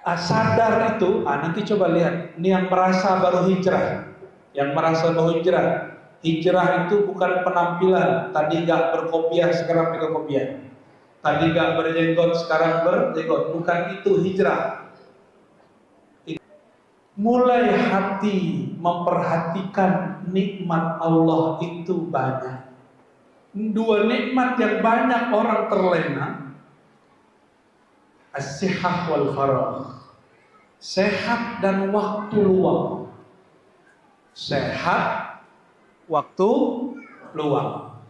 Sadar itu, nanti coba lihat, ini yang merasa baru hijrah, hijrah itu bukan penampilan, tadi nggak berkopiah sekarang berkopiah, tadi nggak berjenggot sekarang berjenggot, bukan itu hijrah. Mulai hati memperhatikan nikmat Allah itu banyak. Dua nikmat yang banyak orang terlena, as-sihah wal faragh. Sehat dan waktu luang. Sehat, waktu luang.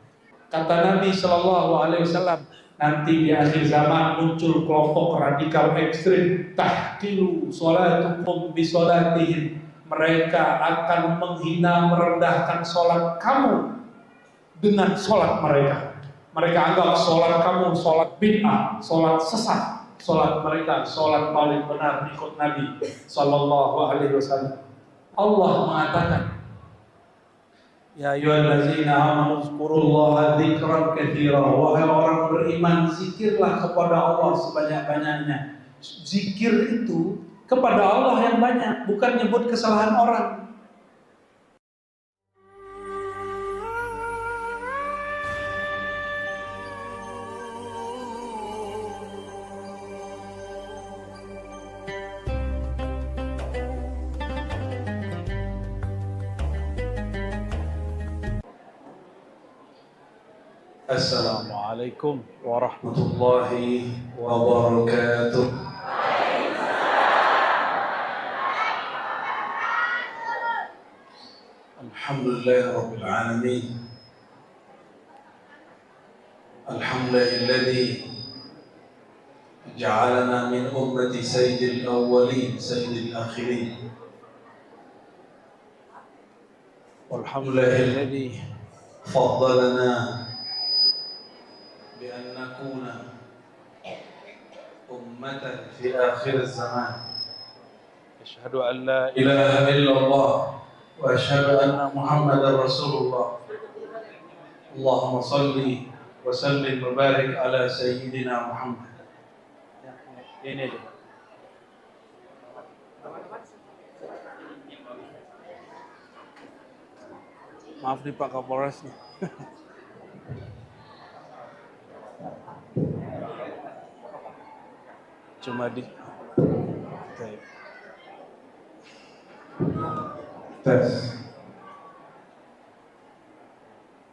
Kata Nabi Shallallahu Alaihi Wasallam, nanti di akhir zaman muncul kelompok radikal ekstrim, tahqilu sholatukum bi sholatihim. Mereka akan menghina, merendahkan sholat kamu dengan sholat mereka. Mereka anggap sholat kamu sholat bid'ah, sholat sesat. Sholat mereka sholat paling benar ikut Nabi Sallallahu Alaihi Wasallam. Allah mengatakan, ya ayyuhallazina amanu dzkurullaha dzikran katsiran. Wahai orang beriman, zikirlah kepada Allah sebanyak-banyaknya. Zikir itu kepada Allah yang banyak, bukan nyebut kesalahan orang. Assalamualaikum warahmatullahi wabarakatuh. Alhamdulillah rabbil alamin. Alhamdulillahilladzi ja'alana min ummati sayyidil awwalin sayyidil akhirin. Walhamdulillahilladzi faddalana بأن نكون أمة في آخر الزمان أشهد أن لا إله إلا الله وأشهد أن محمدا رسول الله اللهم صل وسلم وبارك على سيدنا محمد. Ini deh. Maaf nih Pak Kapolres nih. Cuma di tes.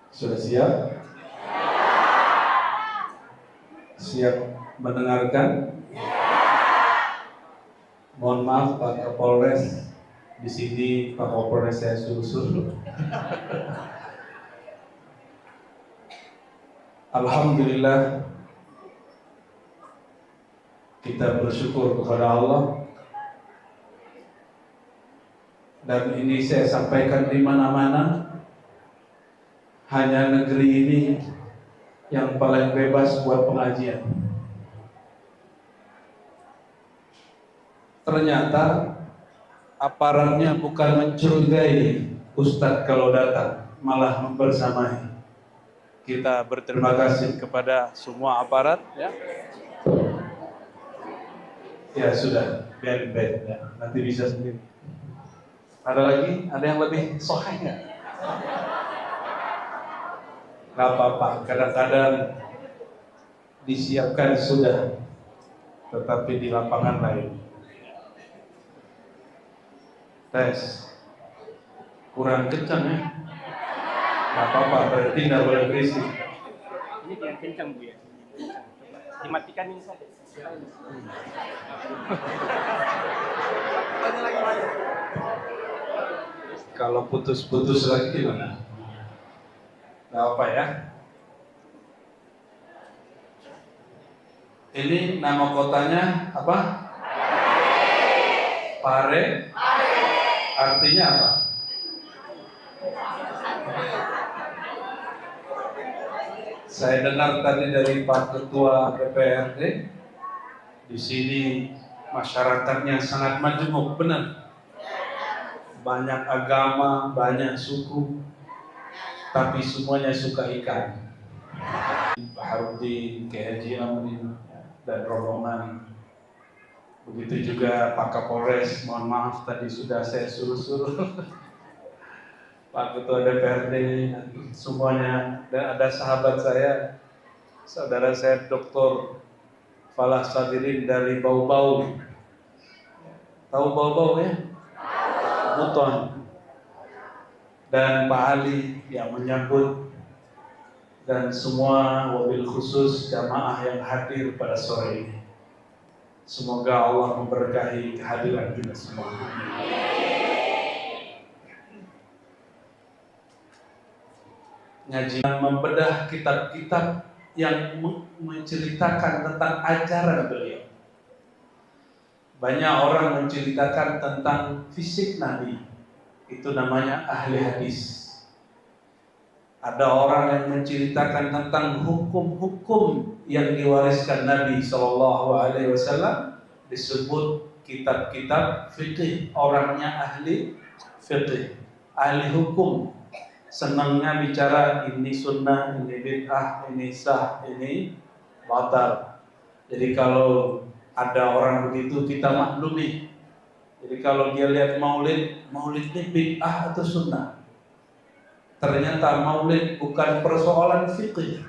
Sudah siap? Siap mendengarkan? Mohon maaf Pak Kapolres, di sini Pak Kapolres saya suruh-suruh. Alhamdulillah, kita bersyukur kepada Allah, dan ini saya sampaikan di mana-mana, hanya negeri ini yang paling bebas buat pengajian. Ternyata aparatnya bukan mencurigai Ustadz kalau datang, malah membersamai. Kita berterima kasih kepada semua aparat, ya. Ya sudah, biarin ya. Nanti bisa sendiri. Ada lagi? Ada yang lebih soheh nggak? Nggak apa-apa. Kadang-kadang disiapkan sudah, tetapi di lapangan lain. Tes. Kurang kencang ya? Nggak apa-apa. Berarti nggak boleh berisik. Ini yang kencang Bu ya. Dimatikan ini saja. Kalau putus-putus lagi gimana? Nggak apa ya? Ini nama kotanya apa? Pare. Artinya apa? Saya dengar tadi dari Pak Ketua DPRD, di sini masyarakatnya sangat majemuk, benar. Banyak agama, banyak suku, tapi semuanya suka ikan. Pak Harudin, K.H. Amrin, dan rombongan Begitu juga Pak Kapolres, mohon maaf tadi sudah saya suruh-suruh. Pak Ketua DPRD, semuanya, dan ada sahabat saya, saudara saya Dr. Falah Sadirin dari Bau-Bau. Tahu Bau-Bau ya? Buton. Dan Pak Ali yang menyambut, dan semua wabil khusus jamaah yang hadir pada sore ini. Semoga Allah memberkahi kehadiran kita semua. Ngaji membedah kitab-kitab yang menceritakan tentang ajaran beliau. Banyak orang menceritakan tentang fisik Nabi, itu namanya ahli hadis. Ada orang yang menceritakan tentang hukum-hukum yang diwariskan Nabi SAW, disebut kitab-kitab fikih. Orangnya ahli fikih, ahli hukum. Senangnya bicara ini sunnah, ini bid'ah, ini sah, ini batal. Jadi kalau ada orang begitu kita maklumi. Jadi kalau dia lihat maulid, maulid ini bid'ah atau sunnah. Ternyata maulid bukan persoalan fikih.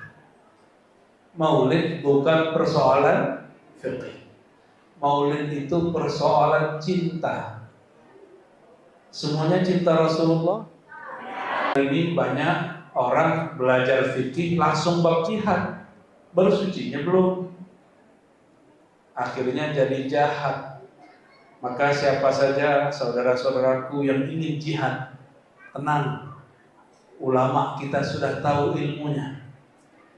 Maulid bukan persoalan fikih. Maulid itu persoalan cinta. Semuanya cinta Rasulullah. Ini banyak orang belajar fikih langsung bab jihad. Bersucinya belum. Akhirnya jadi jahat. Maka siapa saja saudara-saudaraku yang ingin jihad, tenang. Ulama kita sudah tahu ilmunya.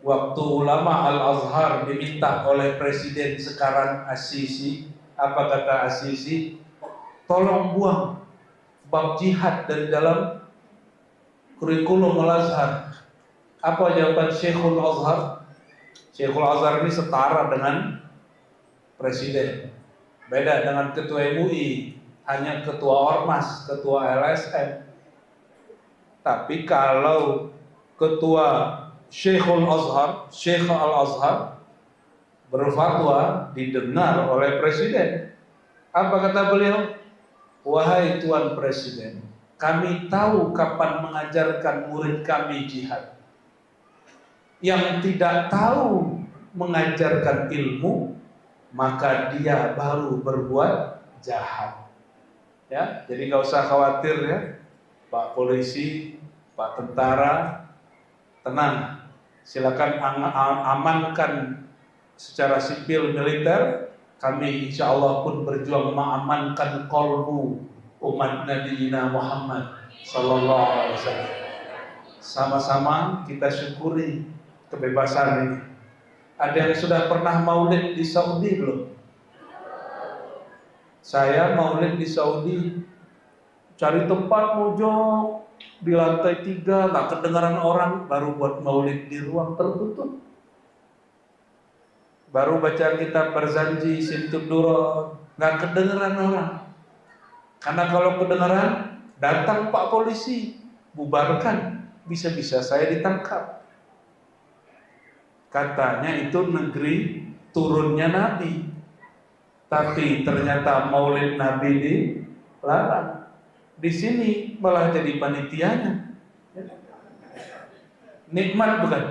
Waktu ulama Al-Azhar diminta oleh Presiden sekarang As-Sisi, apa kata As-Sisi? Tolong buang bab jihad dari dalam kurikulum Al-Azhar. Apa jawaban Syekhul Azhar? Syekhul Azhar ini setara dengan Presiden. Beda dengan Ketua MUI, hanya Ketua Ormas, Ketua LSM. Tapi kalau Ketua Syekhul Azhar, Syekh Al-Azhar berfatwa didengar oleh Presiden. Apa kata beliau? Wahai Tuan Presiden, kami tahu kapan mengajarkan murid kami jihad. Yang tidak tahu mengajarkan ilmu, maka dia baru berbuat jahat. Ya, jadi nggak usah khawatir ya. Pak polisi, Pak tentara, tenang. Silakan amankan secara sipil militer. Kami insya Allah pun berjuang mengamankan kolbu umat Nabi Muhammad Sallallahu Alaihi Wasallam. Sama-sama kita syukuri kebebasan ini. Ada yang sudah pernah maulid di Saudi belum? Saya maulid di Saudi. Cari tempat mojok di lantai 3, nggak kedengaran orang, baru buat maulid di ruang tertutup. Baru baca kitab Barzanji, Simtud Duror, nggak kedengaran orang. Karena kalau kedengaran, datang Pak polisi, bubarkan, bisa-bisa saya ditangkap. Katanya itu negeri turunnya Nabi, tapi ternyata maulid Nabi dilarang. Di sini malah jadi panitianya. Nikmat bukan?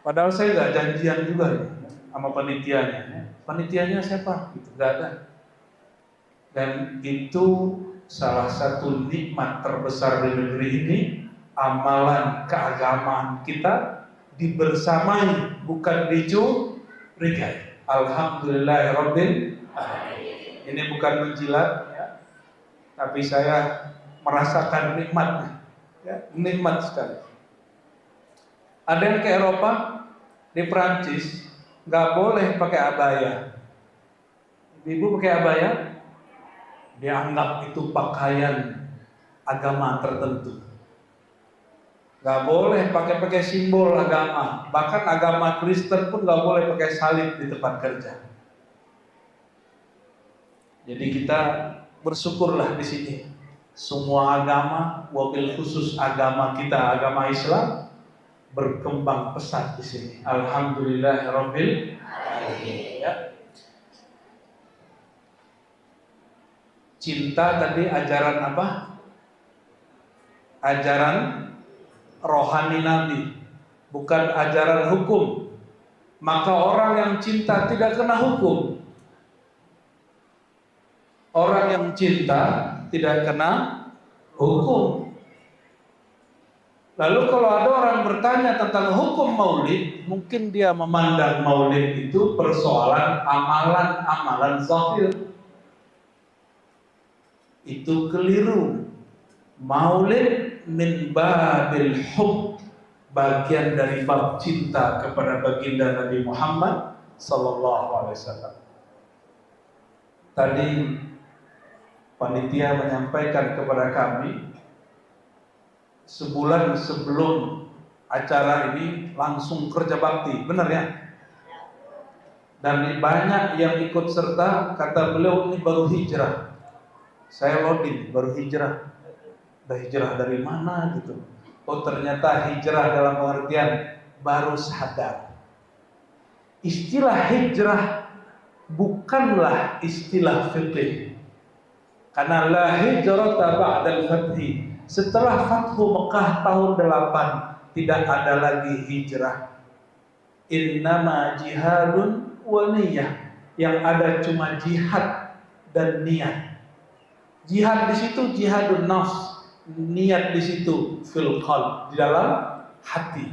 Padahal saya nggak janjian juga ya, sama panitianya. Panitianya siapa? Itu nggak ada. Dan itu salah satu nikmat terbesar di negeri ini. Amalan keagamaan kita dibersamai, bukan dicurigai. Alhamdulillahirabbil alamin. Ini bukan menjilat. Tapi saya merasakan nikmatnya, ya, nikmat sekali. Ada yang ke Eropa, di Prancis nggak boleh pakai abaya. Ibu pakai abaya, dianggap itu pakaian agama tertentu. Nggak boleh pakai simbol agama. Bahkan agama Kristen pun nggak boleh pakai salib di tempat kerja. Jadi kita bersyukurlah di sini. Semua agama, wabil khusus agama kita, agama Islam, berkembang pesat di sini. Alhamdulillahirabbil alamin. Ya. Cinta tadi ajaran apa? Ajaran rohani Nabi, bukan ajaran hukum. Maka orang yang cinta tidak kena hukum. Orang yang cinta tidak kena hukum. Lalu kalau ada orang bertanya tentang hukum maulid, mungkin dia memandang maulid itu persoalan amalan-amalan zahir. Itu keliru. Maulid min babil hub, bagian dari bab cinta kepada baginda Nabi Muhammad sallallahu alaihi wasallam. Tadi panitia menyampaikan kepada kami, sebulan sebelum acara ini langsung kerja bakti, benar ya? Dan banyak yang ikut serta, kata beliau ini baru hijrah. Saya loading, baru hijrah. Udah hijrah dari mana gitu? Oh ternyata hijrah dalam pengertian baru sadar. Istilah hijrah bukanlah istilah fikih. Karena la hijrata ba'dal fathi. Setelah Fathu Mekah tahun 8 tidak ada lagi hijrah. Innama jihadun wa niyah. Yang ada cuma jihad dan niat. Jihad di situ jihadun nafs, niat di situ fil qalb, di dalam hati.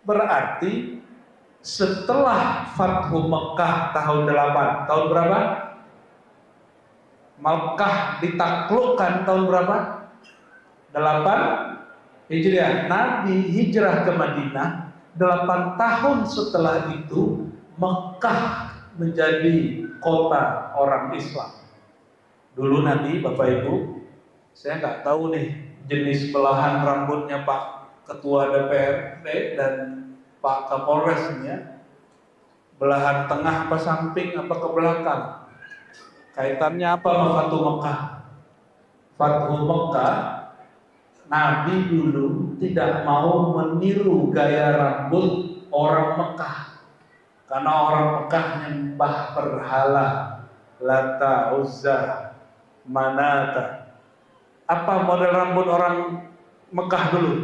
Berarti setelah Fathu Mekah tahun 8, tahun berapa? Mekah ditaklukkan tahun berapa? 8 Hijriah. Nabi hijrah ke Madinah 8 tahun setelah itu Mekah menjadi kota orang Islam. Dulu Nabi, Bapak Ibu, saya nggak tahu nih jenis belahan rambutnya Pak Ketua DPRD dan Pak Kapolres ini ya. Belahan tengah apa samping apa ke belakang? Kaitannya apa sama Fathu Mekah? Fathu Mekah, Nabi dulu tidak mau meniru gaya rambut orang Mekah. Karena orang Mekah nyembah berhala, Lata, Uzza, Manata. Apa model rambut orang Mekah dulu?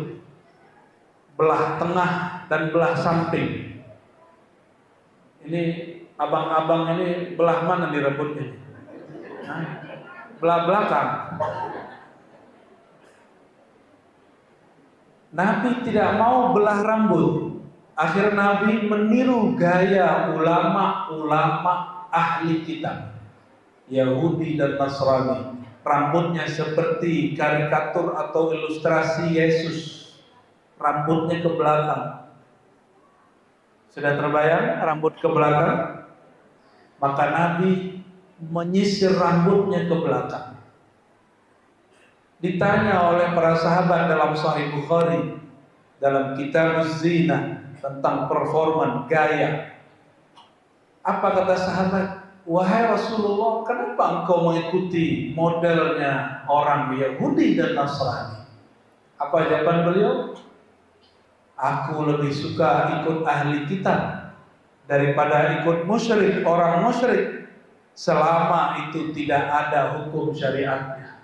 Belah tengah dan belah samping. Ini abang-abang ini belah mana di rambutnya? Belah belakang. Nabi tidak mau belah rambut. Akhirnya Nabi meniru gaya ulama-ulama ahli kitab Yahudi dan Nasrani. Rambutnya seperti karikatur atau ilustrasi Yesus. Rambutnya ke belakang. Sudah terbayang rambut ke belakang? Maka Nabi menyisir rambutnya ke belakang. Ditanya oleh para sahabat dalam Sahih Bukhari, dalam kitab Zina, tentang performan gaya. Apa kata sahabat? Wahai Rasulullah, kenapa engkau mengikuti modelnya orang Yahudi dan Nasrani? Apa jawaban beliau? Aku lebih suka ikut ahli kitab daripada ikut musyrik, orang musyrik, selama itu tidak ada hukum syariatnya.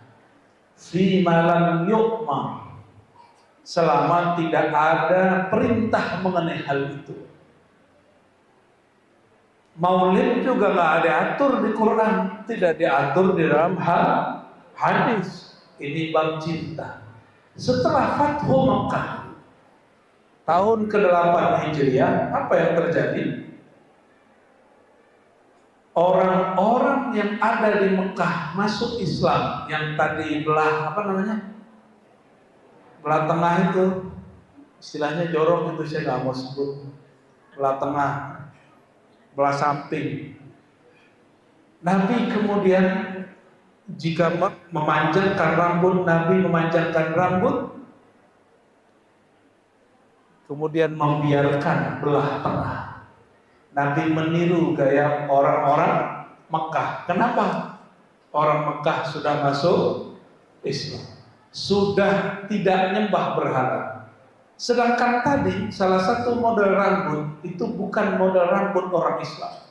Fi malam yu'mar, selama tidak ada perintah mengenai hal itu. Maulid juga nggak ada atur di Quran, tidak diatur di dalam hadis. Ini bab cinta. Setelah Fathu Mekah tahun ke-8 Hijriah, apa yang terjadi? Orang-orang yang ada di Mekah masuk Islam, yang tadi belah apa namanya? Belah tengah itu, istilahnya jorok itu saya nggak mau sebut. Belah tengah, belah samping. Nabi kemudian jika memanjangkan rambut, Nabi memanjangkan rambut, kemudian membiarkan belah tengah. Nabi meniru gaya orang-orang Mekah. Kenapa? Orang Mekah sudah masuk Islam, sudah tidak nyembah berhala. Sedangkan tadi salah satu model rambut itu bukan model rambut orang Islam.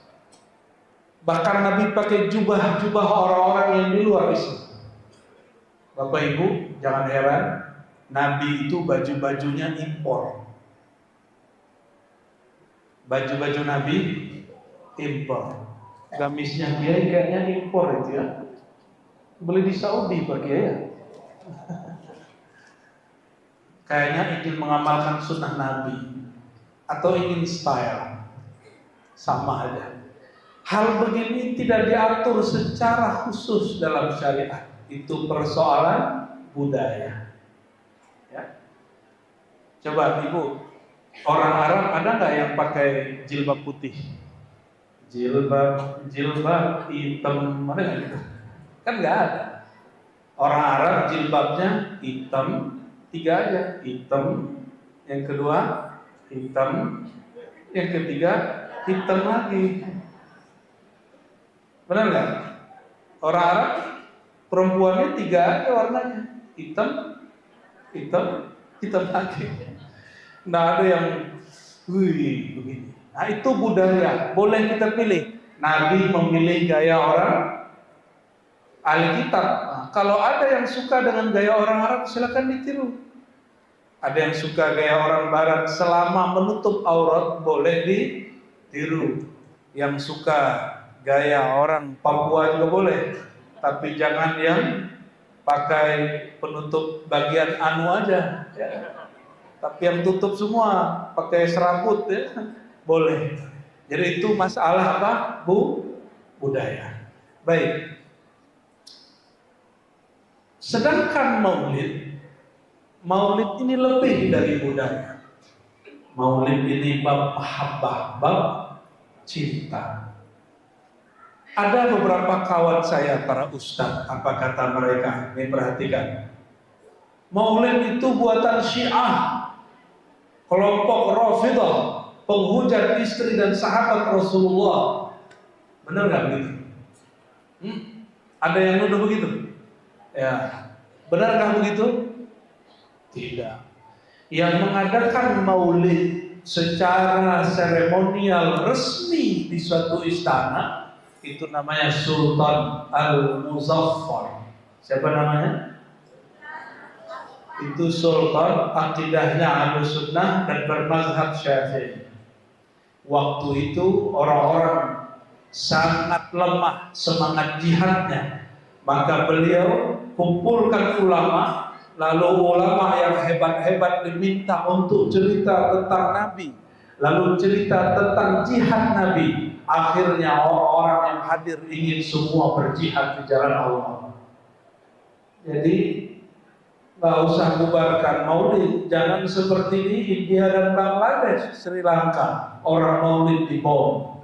Bahkan Nabi pakai jubah-jubah orang-orang yang di luar Islam. Bapak Ibu, jangan heran, Nabi itu baju-bajunya impor. Baju-baju Nabi impor. Gamisnya Kiai kayaknya impor itu ya. Beli di Saudi Pak Kiai ya. Kayaknya ingin mengamalkan sunnah Nabi atau ingin style, sama aja. Hal begini tidak diatur secara khusus dalam syariat. Itu persoalan budaya. Ya. Coba Ibu, orang Arab ada nggak yang pakai jilbab putih? Jilbab hitam, ada nggak gitu? Kan nggak ada. Orang Arab jilbabnya hitam, 3 aja, hitam. Yang kedua hitam, yang ketiga hitam lagi. Benar nggak? Orang Arab perempuannya 3 aja warnanya, hitam, hitam, hitam lagi. Nggak ada yang begini. Nah itu budaya, boleh kita pilih. Nabi memilih gaya orang ahli kitab. Nah, kalau ada yang suka dengan gaya orang Arab, silakan ditiru. Ada yang suka gaya orang Barat, selama menutup aurat boleh ditiru. Yang suka gaya orang Papua juga boleh, tapi jangan yang pakai penutup bagian anu aja, ya. Tapi yang tutup semua, pakai serabut ya, boleh. Jadi itu masalah apa? Budaya. Baik. Sedangkan Maulid ini lebih dari budaya. Maulid ini bab mahabbah, bab cinta. Ada beberapa kawan saya para ustaz, apa kata mereka? Ini perhatikan. Maulid itu buatan Syiah, kelompok Rafidah, penghujat istri dan sahabat Rasulullah. Benar nggak begitu? Ada yang nuduh begitu? Ya, benarkah begitu? Tidak. Yang mengadakan maulid secara seremonial resmi di suatu istana itu namanya Sultan Al-Muzaffar. Siapa namanya? Itu Sultan, akidahnya Ahlussunnah dan bermazhab Syafi'i. Waktu itu orang-orang sangat lemah semangat jihadnya, maka beliau kumpulkan ulama, lalu ulama yang hebat-hebat diminta untuk cerita tentang Nabi, lalu cerita tentang jihad Nabi. Akhirnya orang-orang yang hadir ingin semua berjihad di jalan Allah. Jadi nggak usah bubarkan maulid, jangan seperti di India dan Bangladesh, Sri Lanka, orang maulid dibom.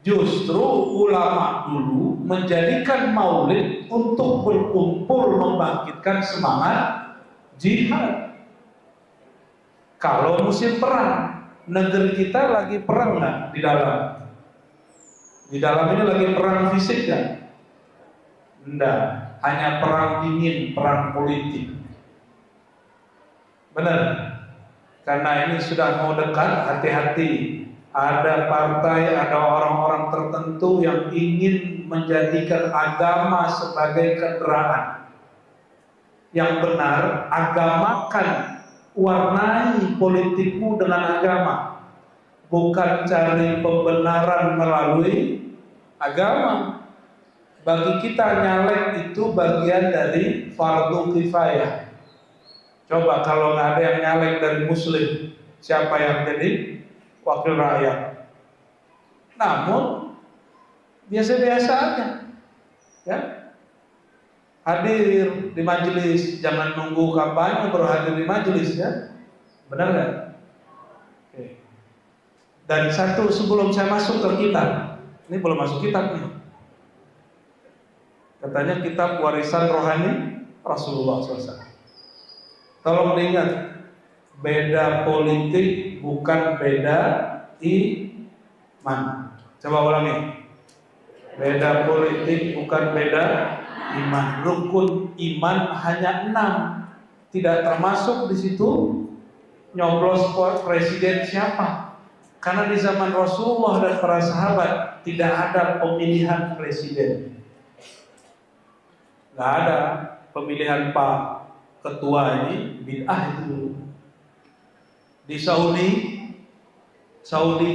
Justru ulama dulu menjadikan maulid untuk berkumpul membangkitkan semangat jihad. Kalau musim perang, negeri kita lagi perang nggak di dalam? Di dalam ini lagi perang fisik nggak? Enggak, hanya perang dingin, perang politik. Benar? Karena ini sudah mau dekat, hati-hati. Ada partai, ada orang-orang tertentu yang ingin menjadikan agama sebagai kendaraan. Yang benar, agamakan, warnai politikmu dengan agama, bukan cari pembenaran melalui agama. Bagi kita nyalek itu bagian dari fardu kifayah. Coba kalau nggak ada yang nyalek dari muslim, siapa yang jadi wakil rakyat? Namun biasa-biasa aja, ya. Hadir di majelis, jangan nunggu kampanye baru hadir di majelis, ya. Benar nggak? Oke. Dan satu, sebelum saya masuk ke kitab, ini belum masuk kitab nih. Katanya kitab warisan rohani Rasulullah SAW. Tolong diingat, beda politik bukan beda iman. Coba ulangi. Beda politik bukan beda iman. Rukun iman hanya 6. Tidak termasuk di situ nyoblos presiden siapa. Karena di zaman Rasulullah dan para sahabat tidak ada pemilihan presiden. Nggak ada pemilihan Pak Ketua ini, bid'ah itu. Di Saudi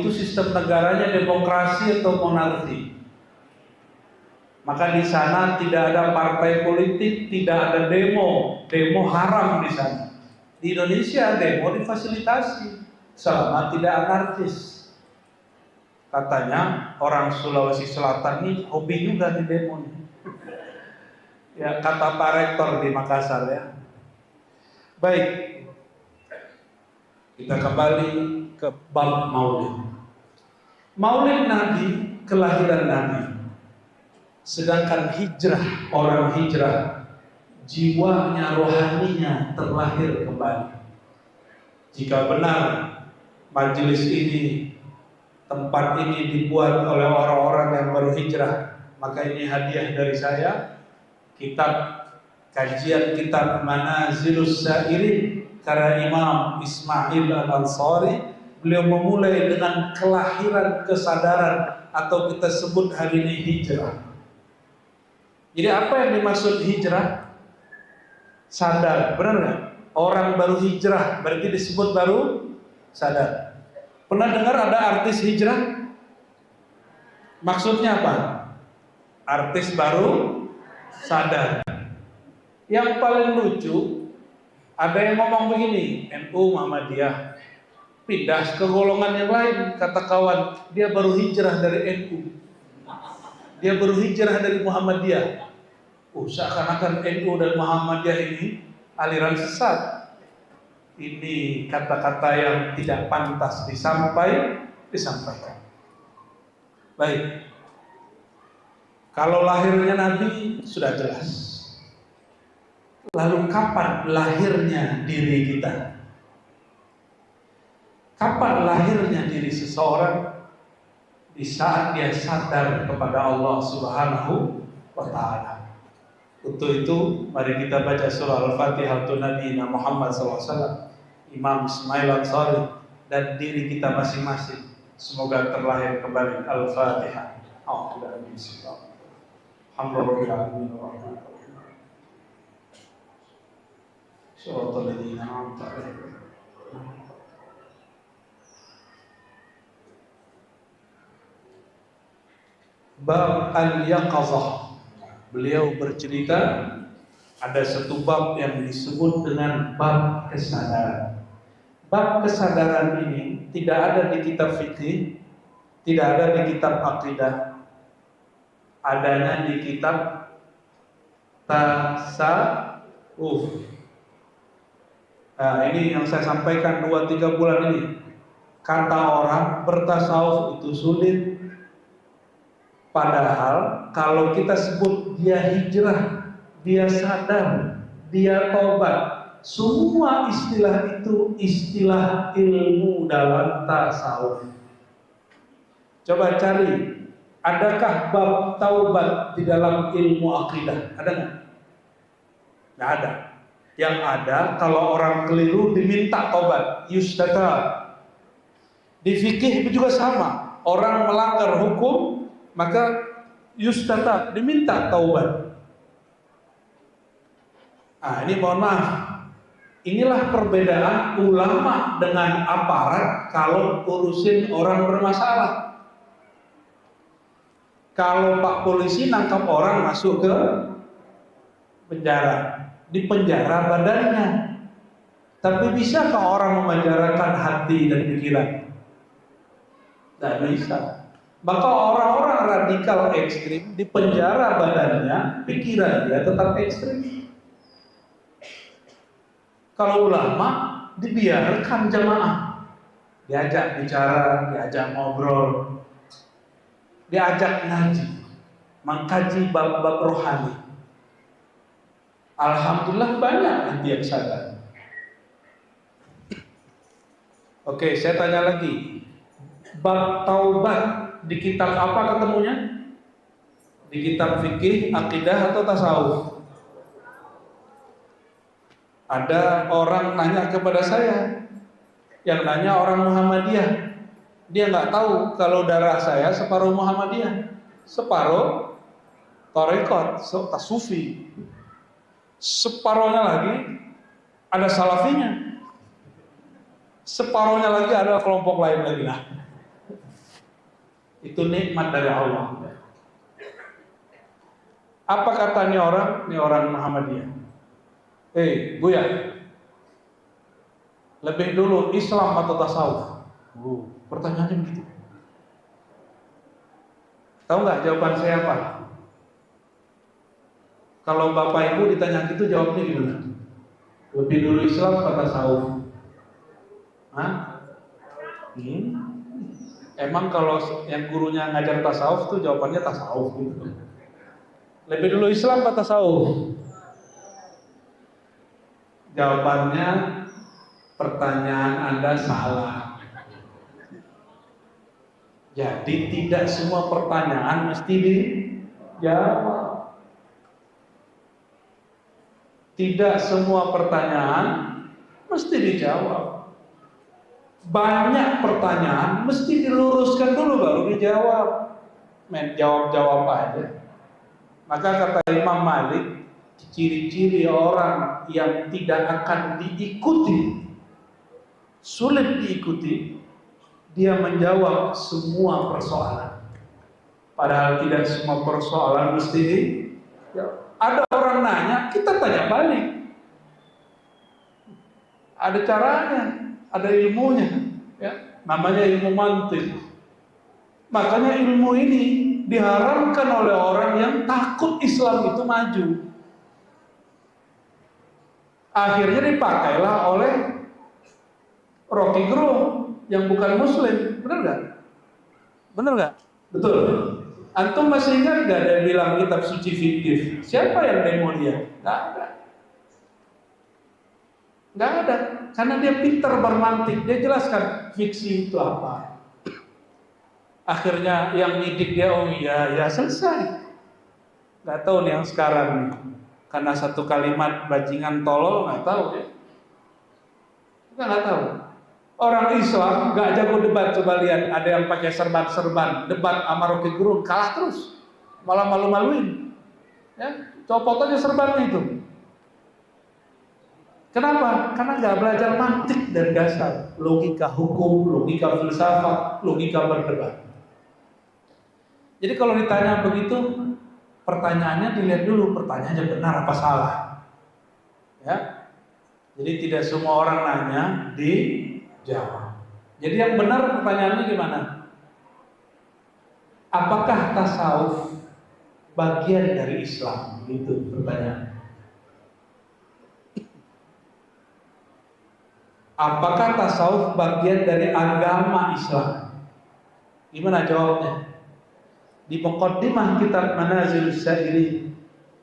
itu sistem negaranya demokrasi atau monarki. Maka di sana tidak ada partai politik, tidak ada demo haram di sana. Di Indonesia demo difasilitasi selama tidak anarkis. Katanya orang Sulawesi Selatan ini hobi juga di demo. Ya, kata Pak Rektor di Makassar ya. Baik, kita kembali ke bab Maulid. Maulid Nabi, kelahiran Nabi. Sedangkan hijrah, orang hijrah, jiwanya, rohaninya terlahir kembali. Jika benar majelis ini, tempat ini dibuat oleh orang-orang yang baru hijrah, maka ini hadiah dari saya. Kajian kitab Manazilus Sairin karya Imam Ismail Al-Ansari. Beliau memulai dengan kelahiran kesadaran, atau kita sebut hari ini hijrah. Jadi apa yang dimaksud hijrah? Sadar, benar nggak? Orang baru hijrah berarti disebut baru sadar. Pernah dengar ada artis hijrah? Maksudnya apa? Artis baru sadar. Yang paling lucu, ada yang ngomong begini, NU Muhammadiyah pindah ke golongan yang lain, kata kawan, dia baru hijrah dari NU. Dia baru hijrah dari Muhammadiyah. Seakan-akan NU dan Muhammadiyah ini aliran sesat. Ini kata-kata yang tidak pantas disampaikan. Baik. Kalau lahirnya Nabi sudah jelas. Lalu kapan lahirnya diri kita? Kapan lahirnya diri seseorang? Di saat dia sadar kepada Allah Subhanahu wa Ta'ala. Untuk itu, mari kita baca surah Al-Fatihah untuk Nabi Muhammad SAW, Imam Ismail Ansari, dan diri kita masing-masing. Semoga terlahir kembali. Al-Fatihah. Alhamdulillah. Bab al-yaqazah. Beliau bercerita ada satu bab yang disebut dengan bab kesadaran. Bab kesadaran ini tidak ada di kitab fikih, tidak ada di kitab akidah, adanya di kitab tasawuf. Nah, ini yang saya sampaikan 2-3 bulan ini. Kata orang bertasawuf itu sulit. Padahal kalau kita sebut dia hijrah, dia sadar, dia taubat, semua istilah itu istilah ilmu dalam tasawuf. Coba cari, adakah bab taubat di dalam ilmu akidah? Ada nggak? Nggak ada. Yang ada kalau orang keliru diminta taubat, yustata. Di fikih itu juga sama. Orang melanggar hukum maka yustata, diminta taubat. Ini mohon maaf. Inilah perbedaan ulama dengan aparat kalau urusin orang bermasalah. Kalau Pak Polisi nangkap orang masuk ke penjara, di penjara badannya. Tapi bisakah orang memenjarakan hati dan pikiran? Tidak bisa. Maka orang-orang radikal ekstrim di penjara badannya, pikiran dia tetap ekstrim. Kalau ulama dibiarkan jamaah, diajak bicara, diajak ngobrol, diajak ngaji, mengkaji bab-bab rohani. Alhamdulillah banyak yang sadar. Oke, saya tanya lagi. Bab taubat di kitab apa ketemunya? Di kitab fikih, akidah atau tasawuf? Ada orang nanya kepada saya, yang nanya orang Muhammadiyah, Dia nggak tahu kalau darah saya separuh Muhammadiyah, separuh Tarekat, Sufi, separuhnya lagi ada Salafinya, separuhnya lagi ada kelompok lain lagi lah. Itu nikmat dari Allah. Apa kata ini orang Muhammadiyah? Buya, lebih dulu Islam atau tasawuf? Pertanyaannya begitu. Tahu nggak jawaban saya apa? Kalau bapak ibu ditanya gitu jawabnya gimana? Lebih dulu Islam atau tasawuf? Emang kalau yang gurunya ngajar tasawuf tuh jawabannya tasawuf gitu. Lebih dulu Islam atau tasawuf? Jawabannya pertanyaan Anda salah. Jadi tidak semua pertanyaan mesti dijawab. Tidak semua pertanyaan mesti dijawab. Banyak pertanyaan mesti diluruskan dulu baru dijawab. Jawab aja. Maka kata Imam Malik, ciri-ciri orang yang tidak akan diikuti, sulit diikuti, dia menjawab semua persoalan. Padahal tidak semua persoalan mesti dijawab. Ada orang nanya, kita tanya balik. Ada caranya, ada ilmunya, ya. Namanya ilmu mantik. Makanya ilmu ini diharamkan oleh orang yang takut Islam itu maju. Akhirnya dipakailah oleh Rocky Gerung yang bukan Muslim, benar nggak? Benar nggak? Betul. Antum masih ingat nggak ada yang bilang kitab suci fiktif? Siapa yang demo dia? Nggak ada. Nggak ada. Karena dia pintar bermantik. Dia jelaskan fiksi itu apa. Akhirnya yang nyidik dia, oh iya, ya selesai. Nggak tahu nih yang sekarang nih. Karena satu kalimat bajingan tolol, nggak tahu ya. Kita nggak tahu. Orang Islam nggak jago debat, coba lihat ada yang pakai serban-serban debat sama Rocky Gerung, kalah terus, malah malu-maluin. Ya, copot aja serbannya itu. Kenapa? Karena nggak belajar mantik dan dasar, logika hukum, logika filsafat, logika berdebat. Jadi kalau ditanya begitu, pertanyaannya dilihat dulu, pertanyaannya benar apa salah. Ya, jadi tidak semua orang nanya dijawab. Jadi yang benar pertanyaannya gimana? Apakah tasawuf bagian dari Islam? Itu pertanyaan. Apakah tasawuf bagian dari agama Islam? Gimana jawabnya? Di muqaddimah kitab Manazil Syairi,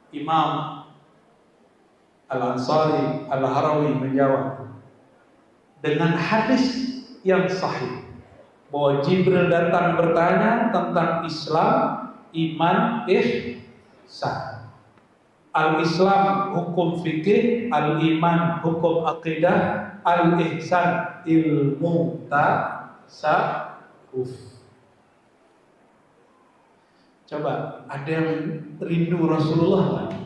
Imam Al-Ansari Al-Harawi menjawab dengan hadis yang sahih bahwa Jibril datang bertanya tentang Islam, iman, ihsan. Al-Islam hukum fikih, al-iman hukum akidah, al-ihsan ilmu tasawuf. Coba, ada yang rindu Rasulullah nggak?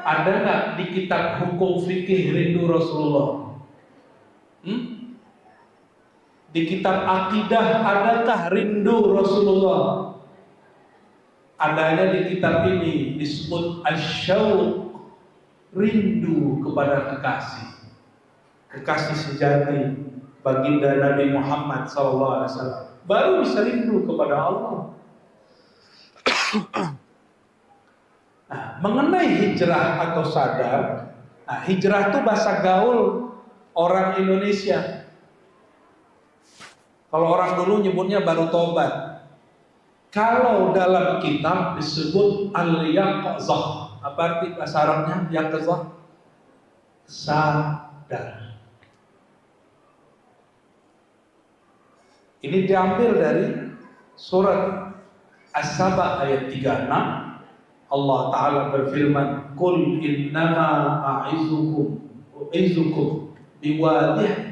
Ada nggak di kitab hukum fikih rindu Rasulullah? Di kitab akidah adakah rindu Rasulullah? Adanya di kitab ini disebut asyauq, rindu kepada kekasih sejati baginda Nabi Muhammad SAW. Baru bisa rindu kepada Allah. Nah, mengenai hijrah atau sadar, hijrah itu bahasa gaul orang Indonesia. Kalau orang dulu nyebutnya baru tobat. Kalau dalam kitab disebut al-yaqzah. Apa arti bahasa Arabnya yaqzah? Sadar. Ini diambil dari surat As-Saba ayat 36. Allah Ta'ala berfirman, Qul innama a'izukum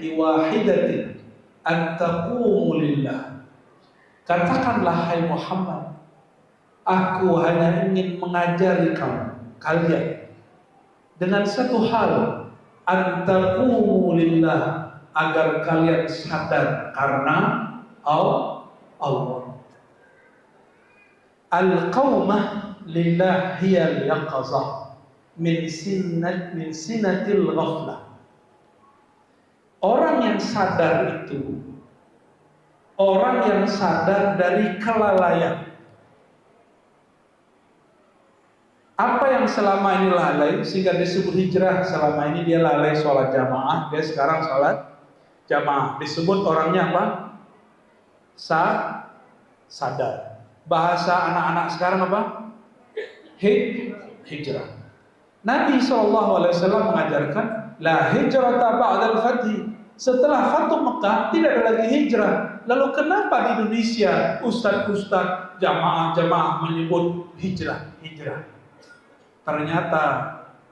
biwahidatin antaqumu lillah. Katakanlah hai Muhammad, aku hanya ingin mengajari kalian dengan satu hal, antaqumu lillah, agar kalian sadar karena Allah. Al-qaumah lillah hiya al-yaqazah min sinatil ghaflah. Orang yang sadar itu orang yang sadar dari kelalaian. Apa yang selama ini lalai sehingga disebut hijrah? Selama ini dia lalai sholat jamaah, dia sekarang sholat jamaah. Disebut orangnya apa? Sadar. Bahasa anak-anak sekarang apa? Hijrah. Nabi SAW mengajarkan la hijrata ba'dal fathi. Setelah Fatu Mekah tidak ada lagi hijrah. Lalu kenapa di Indonesia ustaz-ustaz, jamaah-jamaah menyebut hijrah? Ternyata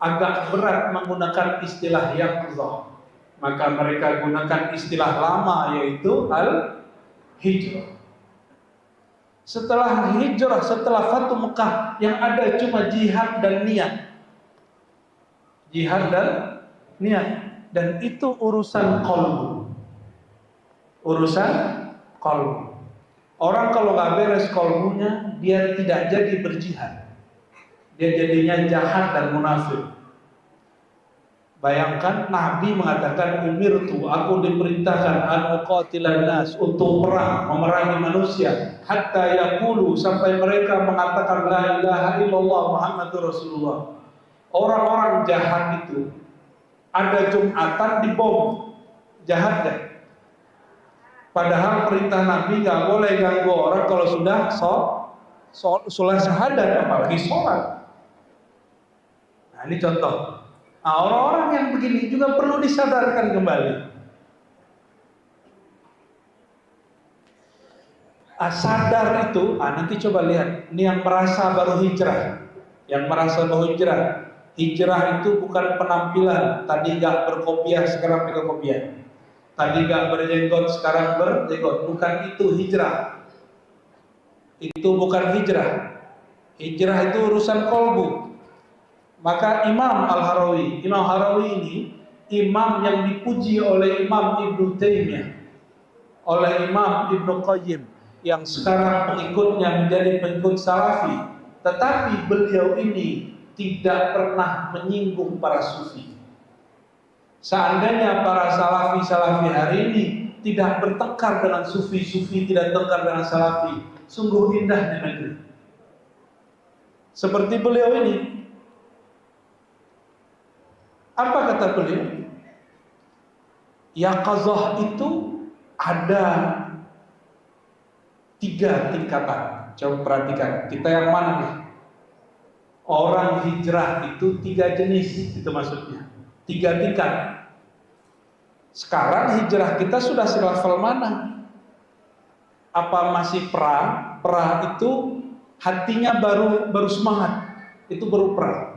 agak berat menggunakan istilah yaqzah. Maka mereka gunakan istilah lama, yaitu al-hijrah. Setelah hijrah, setelah Fatu Mekah, yang ada cuma jihad dan niat. Dan itu urusan qalbu. Orang kalau nggak beres qalbunya, dia tidak jadi berjihad. Dia jadinya jahat dan munafik. Bayangkan Nabi mengatakan aku diperintahkan an uqatilan nas, untuk memerangi manusia, hatta yaqulu, sampai mereka mengatakan la ilaha illallah Muhammadur Rasulullah. Orang-orang jahat itu ada Jumatan dibom, jahat deh. Padahal perintah Nabi nggak boleh ganggu orang kalau sudah sholat syahadat, apalagi sholat. Nah ini contoh. Nah, orang-orang yang begini juga perlu disadarkan kembali. Sadar itu, nanti coba lihat. Ini yang merasa baru hijrah. Hijrah itu bukan penampilan. Tadi gak berkopiah, sekarang berkopiah. Tadi gak berjenggot, sekarang berjenggot. Bukan itu hijrah. Itu bukan hijrah. Hijrah itu urusan kolbu. Maka Imam Al-Harawi ini imam yang dipuji oleh Imam Ibnu Taimiyah, oleh Imam Ibnu Qayyim, yang sekarang pengikutnya menjadi pengikut Salafi. Tetapi beliau ini tidak pernah menyinggung para sufi. Seandainya para salafi hari ini tidak bertengkar dengan sufi tidak bertengkar dengan salafi, sungguh indahnya negeri. Seperti beliau ini. Apa kata beliau? Yaqazah itu ada 3 tingkatan. Coba perhatikan, kita yang mana nih? Orang hijrah itu 3 jenis, itu maksudnya 3 tingkat. Sekarang hijrah kita sudah selevel mana? Apa masih pra itu hatinya baru semangat, itu baru pra.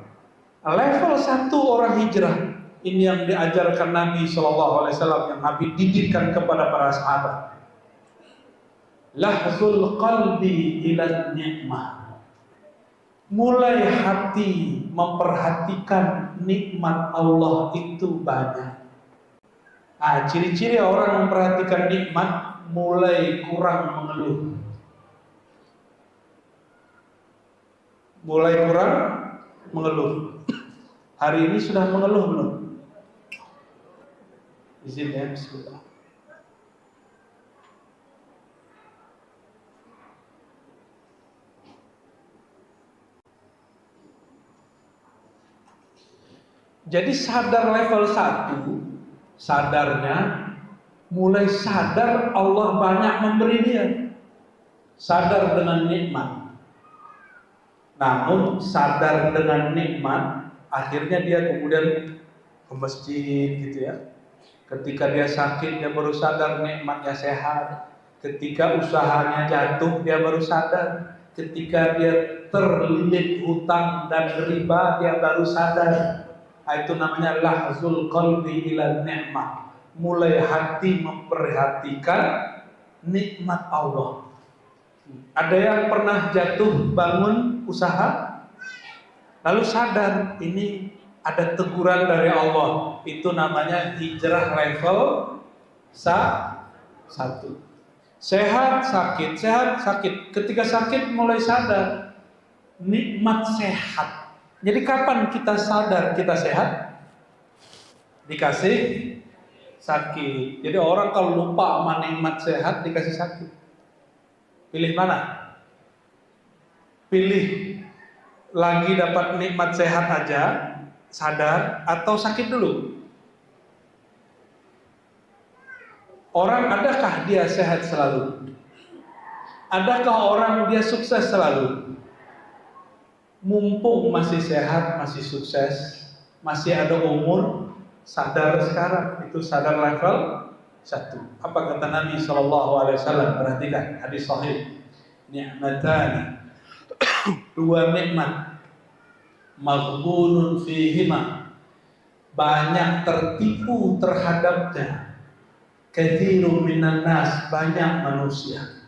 Level 1 orang hijrah, ini yang diajarkan Nabi SAW, yang Nabi didikkan kepada para sahabat. Lahzul qalbi ila ni'mah. Mulai hati memperhatikan nikmat Allah itu banyak. Ciri-ciri orang memperhatikan nikmat, mulai kurang mengeluh. Hari ini sudah mengeluh belum? Izin ya, bismillah. Jadi sadar level 1, sadarnya mulai sadar Allah banyak memberi dia. Sadar dengan nikmat. Namun sadar dengan nikmat, akhirnya dia kemudian ke masjid gitu ya. Ketika dia sakit, dia baru sadar nikmatnya sehat. Ketika usahanya jatuh, dia baru sadar. Ketika dia terlilit hutang dan riba, dia baru sadar. Itu namanya lahzul qalbi ila ni'mah. mulai hati memperhatikan nikmat Allah. Ada yang pernah jatuh bangun usaha, lalu sadar ini ada teguran dari Allah. Itu namanya hijrah level 1. Sehat, sakit, sehat, sakit. Ketika sakit mulai sadar nikmat sehat. Jadi kapan kita sadar kita sehat? Dikasih sakit. Jadi orang kalau lupa sama nikmat sehat dikasih sakit. Pilih mana? Pilih lagi dapat nikmat sehat aja, sadar, atau sakit dulu? Orang adakah dia sehat selalu? Adakah orang dia sukses selalu? Mumpung masih sehat, masih sukses, masih ada umur, sadar sekarang. Itu sadar level 1. Apa kata Nabi SAW? Perhatikan hadis sahih. Ni'matani, 2 nikmat, maghbunun fihima, banyak tertipu terhadapnya, katsirun minan nas, banyak manusia.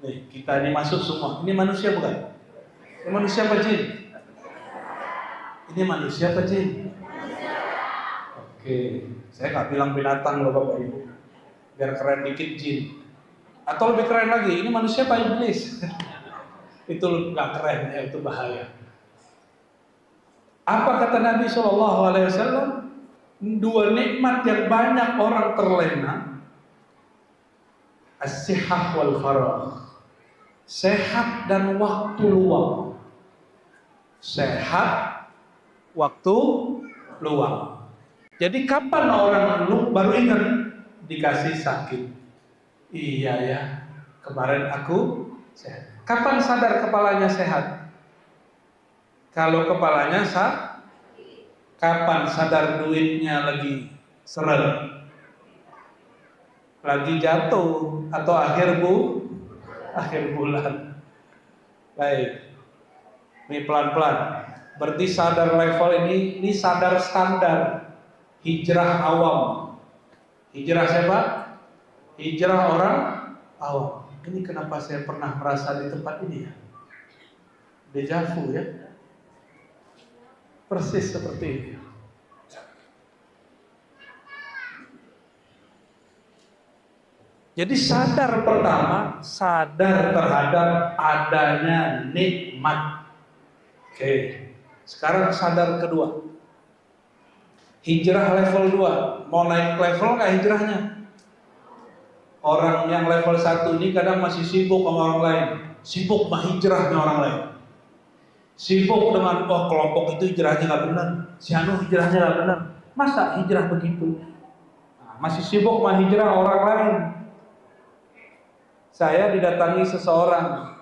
Nih, kita ini masuk semua. Ini manusia bukan? Ini manusia apa jin? Ini manusia apa jin? Oke, saya nggak bilang binatang loh Bapak Ibu, biar keren dikit jin. Atau lebih keren lagi, ini manusia apa iblis? Itu nggak keren ya, itu bahaya. Apa kata Nabi SAW? 2 nikmat yang banyak orang terlena, as-sihah wal faragh, sehat dan waktu luang. Sehat, waktu luang. Jadi kapan orang baru ingat? Dikasih sakit. Iya ya, kemarin aku sehat. Kapan sadar kepalanya sehat? Kalau kepalanya kapan sadar duitnya lagi seret? Lagi jatuh atau akhir bulan. Baik. Ini pelan-pelan. Berarti sadar level ini sadar standar. Hijrah awam. Hijrah siapa? Hijrah orang awam. Ini kenapa saya pernah merasa di tempat ini ya? Dejavu ya. Persis seperti ini. Jadi sadar pertama, sadar terhadap adanya nikmat. Oke. Sekarang sadar kedua. Hijrah level 2. Mau naik level nggak hijrahnya? Orang yang level 1 ini kadang masih sibuk sama orang lain. Sibuk mah hijrahnya orang lain. Sibuk dengan kelompok itu hijrahnya nggak benar. Si anu hijrahnya nggak benar. Masa hijrah begitu? Nah, masih sibuk mah hijrah orang lain. Saya didatangi seseorang,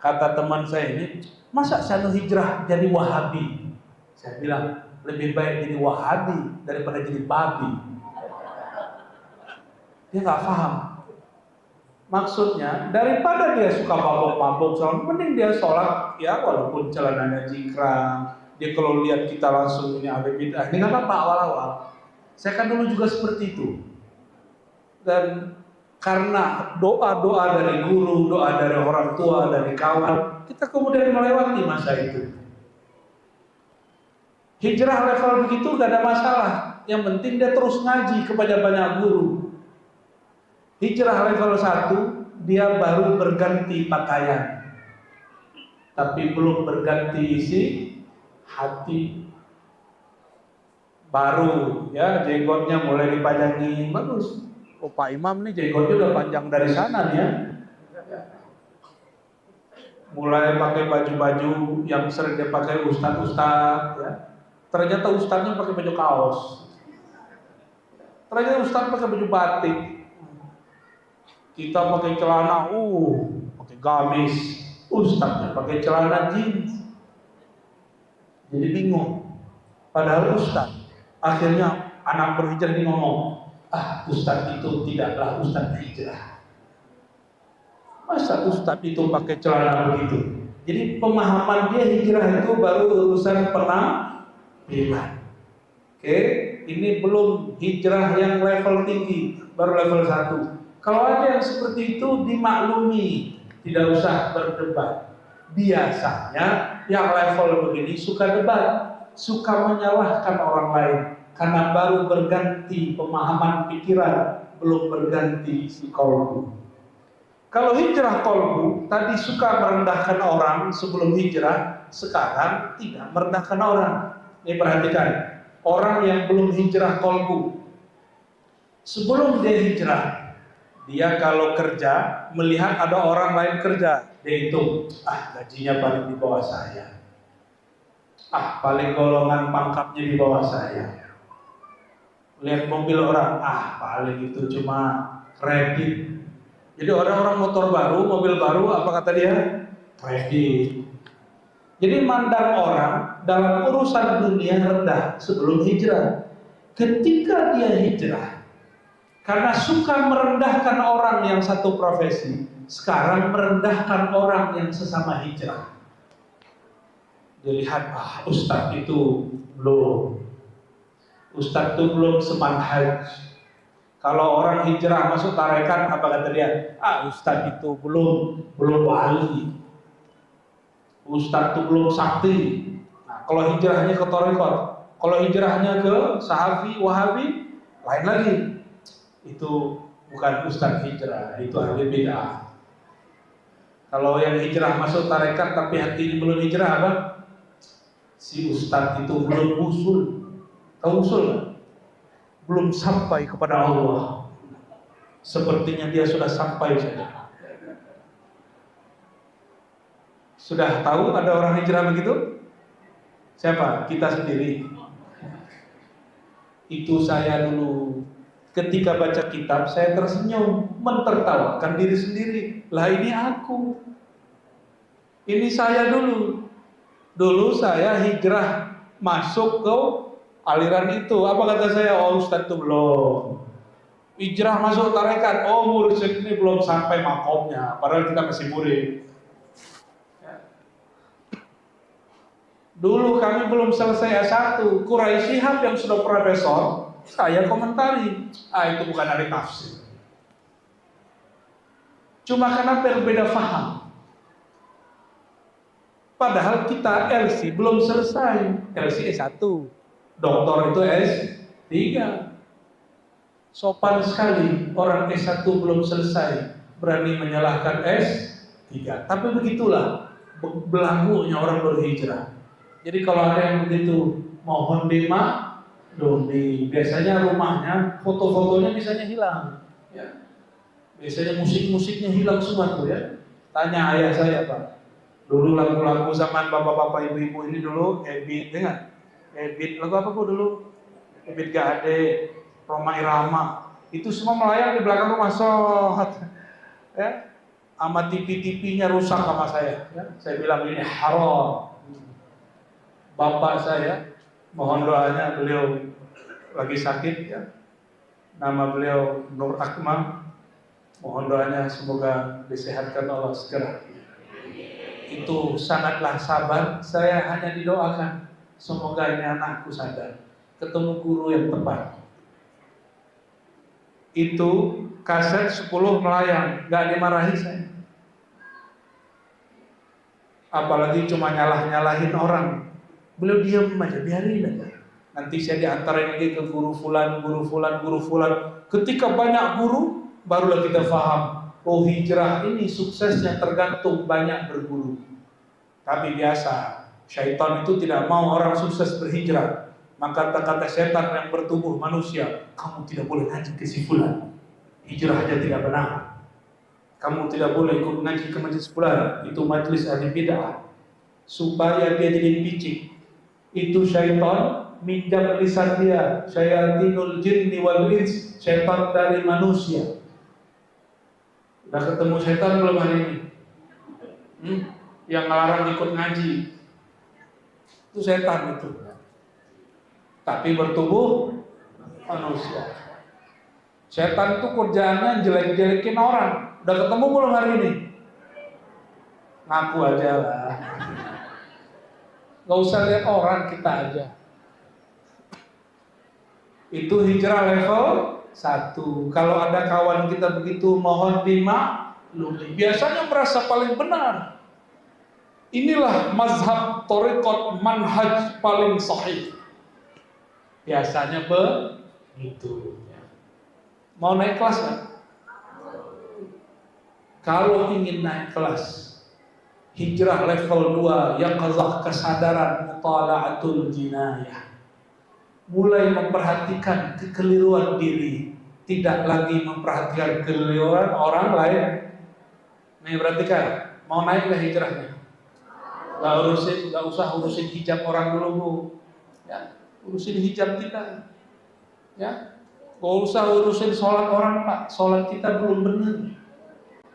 kata teman saya ini, masa si anu hijrah jadi Wahabi? Saya bilang, lebih baik jadi Wahabi daripada jadi babi. Dia nggak paham. Maksudnya, daripada dia suka mabok-mabok, mending dia sholat, ya walaupun celananya jingkrang, dia kalau lihat kita langsung ini ada bid'ah. Ini nggak apa-apa awal-awal. Saya kan dulu juga seperti itu. Dan karena doa-doa dari guru, doa dari orang tua, dari kawan, kita kemudian melewati masa itu. Hijrah level begitu gak ada masalah. Yang penting dia terus ngaji kepada banyak guru. Hijrah level 1, dia baru berganti pakaian, tapi belum berganti isi hati. Baru ya jenggotnya mulai dipanjangin, bagus. Oh Pak Imam nih jenggotnya udah panjang dari sana nih ya. Mulai pakai baju-baju yang sering dipakai ustadz-ustadz ya. Ternyata ustadznya pakai baju kaos. Ternyata ustadz pakai baju batik. Kita pakai celana, pakai gamis. Ustadznya pakai celana jeans. Jadi bingung. Padahal ustadz. Akhirnya anak berhijrah ini ngomong, ustadz itu tidaklah ustadz hijrah. Masa ustadz itu pakai celana begitu? Jadi pemahaman dia hijrah itu baru urusan penampilan. Oke? ini belum hijrah yang level tinggi, baru level 1. Kalau ada yang seperti itu dimaklumi, tidak usah berdebat. Biasanya yang level begini suka debat, suka menyalahkan orang lain, karena baru berganti pemahaman pikiran, belum berganti si kolbu. Kalau hijrah kolbu, tadi suka merendahkan orang sebelum hijrah, sekarang tidak merendahkan orang. Ini perhatikan, orang yang belum hijrah kolbu, sebelum dia hijrah, dia kalau kerja melihat ada orang lain kerja, dia hitung, gajinya paling di bawah saya, paling golongan pangkatnya di bawah saya. Lihat mobil orang, paling itu cuma kredit. Jadi orang-orang motor baru, mobil baru, apa kata dia? Kredit. Jadi mandang orang dalam urusan dunia rendah sebelum hijrah. Ketika dia hijrah, karena suka merendahkan orang yang satu profesi, sekarang merendahkan orang yang sesama hijrah. Dilihat, Ustadz itu belum. Ustadz itu belum semanhaj. Kalau orang hijrah masuk tarekat, apa kata dia? Ustadz itu belum wali. Ustadz itu belum sakti. Nah, kalau hijrahnya ke tarekat, kalau hijrahnya ke Sahafi, Wahabi, lain lagi. Itu bukan ustadz hijrah, itu ahli bid'ah. Kalau yang hijrah masuk tarekat tapi hatinya belum hijrah, apa? Si ustadz itu belum usul. Tahu usul kan? Belum sampai kepada Allah. Sepertinya dia sudah sampai saja. Sudah tahu ada orang hijrah begitu? Siapa? Kita sendiri. Itu saya dulu. Ketika baca kitab, saya tersenyum, mentertawakan diri sendiri. Lah ini aku. Ini saya dulu. Dulu saya hijrah masuk ke aliran itu. Apa kata saya? Ustadz itu belum. Hijrah masuk tarekat. Murid ini belum sampai makomnya. Padahal kita masih murid. Dulu kami belum selesai S1. Quraisy Shihab yang sudah profesor, saya komentari, itu bukan ahli tafsir. Cuma karena berbeda faham. Padahal kita LC belum selesai. LC S1, doktor itu S3. Sopan sekali orang S1 belum selesai berani menyalahkan S3. Tapi begitulah belagunya orang berhijrah. Jadi kalau ada yang begitu mohon dimaklumi, biasanya rumahnya foto-fotonya biasanya hilang, ya. Biasanya musik-musiknya hilang semua tuh ya. Tanya ayah saya, Pak. Dulu lagu-lagu zaman bapak-bapak ibu-ibu ini dulu Ebit, dengar? Ebit lagu apa kok dulu? Ebit Gade, Roma Irama. Itu semua melayang di belakang rumah sohat. Ya. Sama TV-TV-nya rusak sama saya. Ya. Saya bilang ini haram. Bapak saya, mohon doanya, beliau lagi sakit ya. Nama beliau Nur Akmal. Mohon doanya semoga disehatkan Allah segera. Itu sangatlah sabar. Saya hanya didoakan semoga ini anakku sadar, ketemu guru yang tepat. Itu kaset 10 melayang, gak dimarahi saya. Apalagi cuma nyalah-nyalahin orang. Beliau diam aja, biarin aja. Nanti saya diantarin lagi ke guru fulan. Ketika banyak guru, barulah kita paham. Oh, hijrah ini suksesnya tergantung banyak berguru. Tapi biasa, syaitan itu tidak mau orang sukses berhijrah. Maka kata setan yang bertubuh manusia, kamu tidak boleh ngaji ke si fulan. Hijrah aja tidak benar. Kamu tidak boleh ikut ngaji ke majelis fulan. Itu majelis ahli bid'ah. Supaya dia jadi picik. Itu syaitan minjam lisan dia, syayatinul jinni wal ins, syaitan dari manusia. Udah ketemu syaitan belum hari ini? Yang ngelarang ikut ngaji itu syaitan itu. Tapi bertubuh manusia. Syaitan itu kerjaannya jelek-jelekin orang. Udah ketemu belum hari ini? Ngaku aja lah. Gak usah lihat orang, kita aja. Itu hijrah level 1. Kalau ada kawan kita begitu, mohon dimaklumi. Biasanya merasa paling benar. Inilah mazhab, thariqat, manhaj paling sahih. Biasanya begitu. Mau naik kelas kan? Kalau ingin naik kelas, hijrah level 2, yaqazah, kesadaran, mutala'atul jinayah. Mulai memperhatikan kekeliruan diri, tidak lagi memperhatikan kekeliruan orang lain. Nih perhatikan, mau naik ke hijrahnya? Gak usah urusin hijab orang dulu, Bu. Ya, urusin hijab kita. Ya, gak usah urusin sholat orang, Pak. Sholat kita belum benar.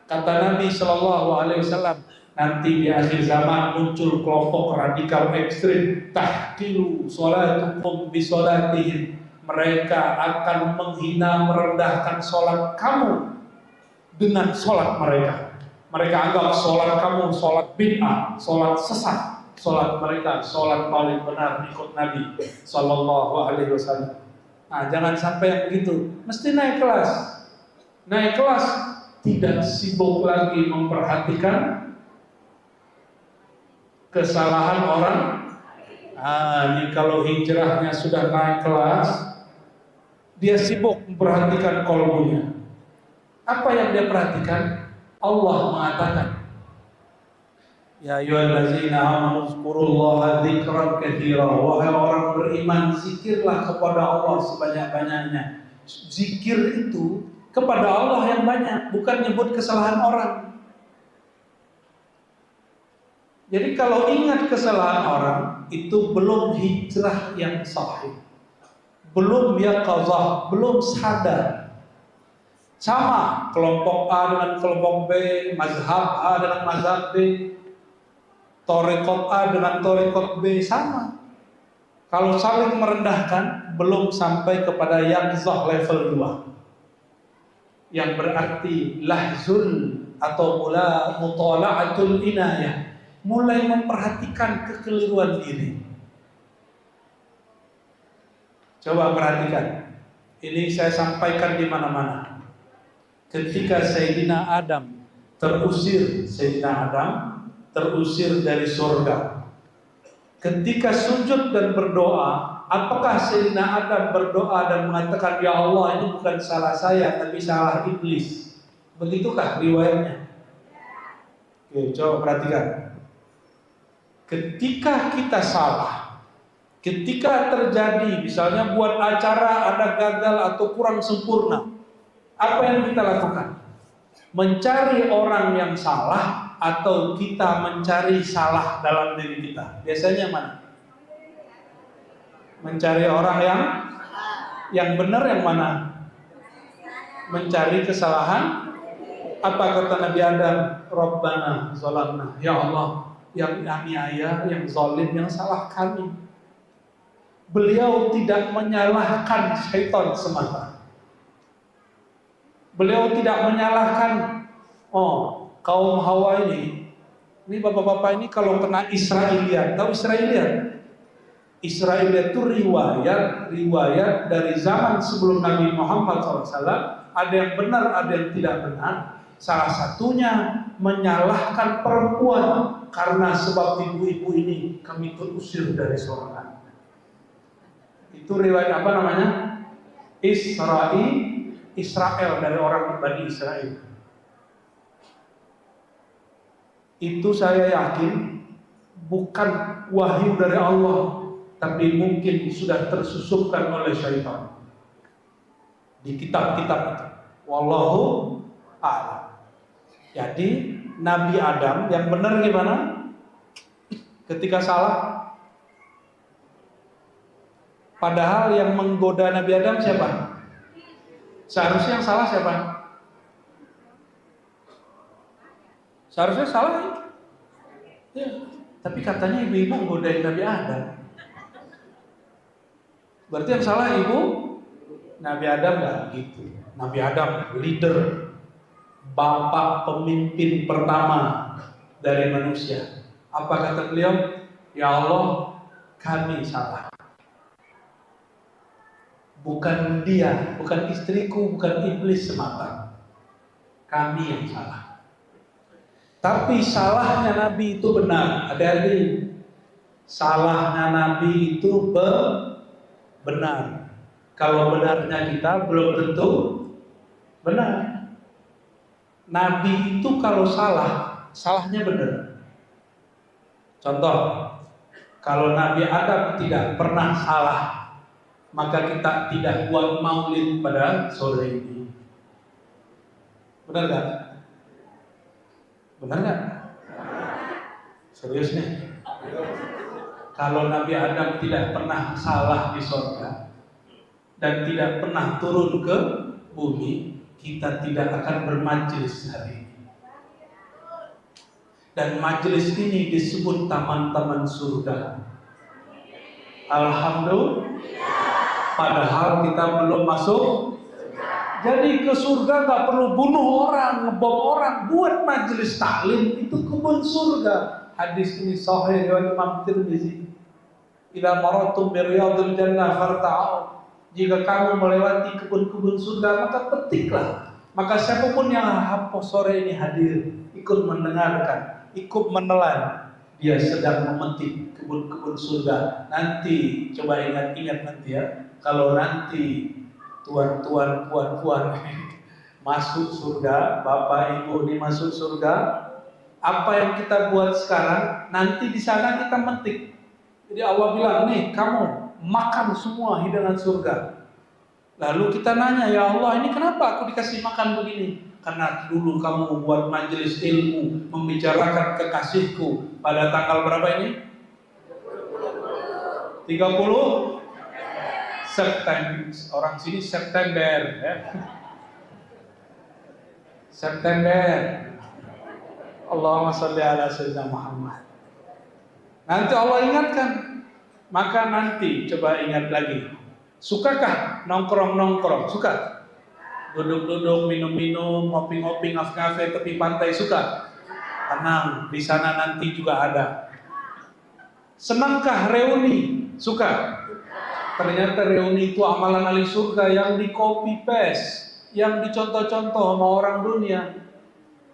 Kata Nabi Shallallahu Alaihi Wasallam, nanti di akhir zaman muncul kelompok radikal ekstrim, tahqilu sholatukum bi sholatihim. Mereka akan menghina, merendahkan sholat kamu dengan sholat mereka. Mereka anggap sholat kamu sholat bid'ah, sholat sesat. Sholat mereka sholat paling benar ikut Nabi Shallallahu Alaihi Wasallam. Nah, jangan sampai yang begitu. Mesti naik kelas. Naik kelas, tidak sibuk lagi memperhatikan kesalahan orang. Ini kalau hijrahnya sudah naik kelas, dia sibuk memperhatikan qalbunya. Apa yang dia perhatikan? Allah mengatakan, ya ayyuhallazina amanu dzkurullaha dzikran katsira. Wahai orang beriman, zikirlah kepada Allah sebanyak-banyaknya. Zikir itu kepada Allah yang banyak, bukan nyebut kesalahan orang. Jadi kalau ingat kesalahan orang, itu belum hijrah yang sahih, belum yaqazah, belum sadar. Sama kelompok A dengan kelompok B, mazhab A dengan mazhab B, thariqat A dengan thariqat B, sama. Kalau saling merendahkan, belum sampai kepada yaqzah level 2, yang berarti lahzul atau mutala'atul inayah, mulai memperhatikan kekeliruan diri. Coba perhatikan, ini saya sampaikan di mana-mana. Ketika Sayyidina Adam terusir dari surga, ketika sujud dan berdoa, apakah Sayyidina Adam berdoa dan mengatakan, ya Allah, ini bukan salah saya, tapi salah iblis? Begitukah riwayatnya? Oke, coba perhatikan. Ketika kita salah, ketika terjadi misalnya buat acara ada gagal atau kurang sempurna, apa yang kita lakukan? Mencari orang yang salah atau kita mencari salah dalam diri kita? Biasanya mana? Mencari orang yang benar yang mana? Mencari kesalahan. Apa kata Nabi Adam? Rabbana zalamna. Ya Allah, yang aniaya, yang zalim, yang salah kami. Beliau tidak menyalahkan syaitan semata. Beliau tidak menyalahkan kaum Hawa ini bapak-bapak ini kalau kena Israiliyat. Tahu Israiliyat? Israiliyat itu riwayat dari zaman sebelum Nabi Muhammad SAW. Ada yang benar, ada yang tidak benar. Salah satunya menyalahkan perempuan karena sebab ibu-ibu ini kami terusir dari surga. Itu riwayat apa namanya? Israel, dari orang Bani Israel. Itu saya yakin bukan wahyu dari Allah, tapi mungkin sudah tersusupkan oleh syaitan di kitab-kitab itu. Wallahu a'lam. Jadi Nabi Adam yang benar gimana? Ketika salah, padahal yang menggoda Nabi Adam siapa? Seharusnya yang salah siapa? Seharusnya salah ya. Tapi katanya ibu-ibu godain Nabi Adam. Berarti yang salah ibu Nabi Adam nggak gitu. Nabi Adam leader, bapak pemimpin pertama dari manusia. Apa kata beliau? Ya Allah, kami salah. Bukan dia, bukan istriku, bukan iblis semata. Kami yang salah. Tapi salahnya Nabi itu benar. Adik-adik, salahnya Nabi itu benar. Kalau benarnya kita belum tentu benar. Nabi itu kalau salah, salahnya benar. Contoh, kalau Nabi Adam tidak pernah salah, maka kita tidak buat maulid pada sore ini. Benar gak? Benar gak? Serius nih. Kalau Nabi Adam tidak pernah salah di surga dan tidak pernah turun ke bumi, kita tidak akan bermajelis hari ini. Dan majelis ini disebut taman-taman surga. Alhamdulillah. Padahal kita belum masuk. Jadi ke surga gak perlu bunuh orang, ngebom orang, buat majelis taklim itu kebun surga. Hadis ini sahih riwayat Imam Tirmizi. Ila maratum bi riyadil jannah farta'u. Jika kamu melewati kebun-kebun surga, maka petiklah. Maka siapapun yang sore ini hadir, ikut mendengarkan, ikut menelan, dia sedang memetik kebun-kebun surga. Nanti coba ingat-ingat nanti ya, kalau nanti tuan-tuan, puan-puan masuk surga, bapak ibu ini masuk surga, apa yang kita buat sekarang, nanti di sana kita metik. Jadi Allah bilang, nih kamu makan semua hidangan surga. Lalu kita nanya, ya Allah ini kenapa aku dikasih makan begini? Karena dulu kamu buat majelis ilmu, membicarakan kekasihku pada tanggal berapa ini? 30 September, orang sini September ya. September. Allahumma sholli ala sayyidina Muhammad. Nanti Allah ingatkan. Maka nanti coba ingat lagi. Sukakah nongkrong-nongkrong? Suka? Duduk-duduk, minum-minum, ngopi-ngopi, ngafe-ngafe tepi pantai, suka? Tenang, di sana nanti juga ada. Senangkah reuni? Suka? Ternyata reuni itu amalan ahli surga yang di copy paste, yang dicontoh-contoh sama orang dunia.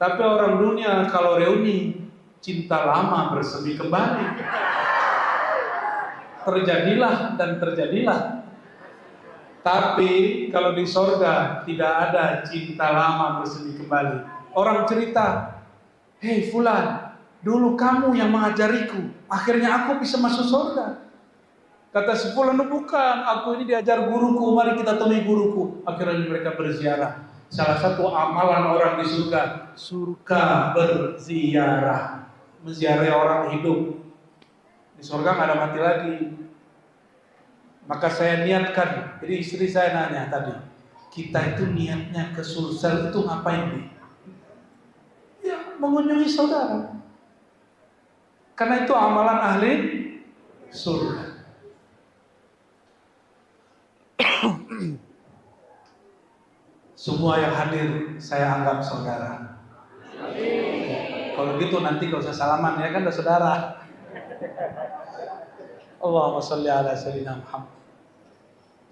Tapi orang dunia kalau reuni, cinta lama bersemi kembali. Terjadilah dan terjadilah. Tapi kalau di sorga tidak ada cinta lama bersemi kembali. Orang cerita, hei fulan, dulu kamu yang mengajariku, akhirnya aku bisa masuk sorga. Kata si fulan, bukan, aku ini diajar guruku, mari kita temui guruku. Akhirnya mereka berziarah. Salah satu amalan orang di surga, surga berziarah, menziarahi orang hidup. Di surga nggak ada mati lagi. Maka saya niatkan, jadi istri saya nanya tadi, kita itu niatnya ke Sulsel itu ngapain nih? Ya mengunjungi saudara. Karena itu amalan ahli surga. Semua yang hadir saya anggap saudara. Kalau gitu nanti gak usah salaman ya kan udah saudara. Allahumma sholli ala sayyidina Muhammad.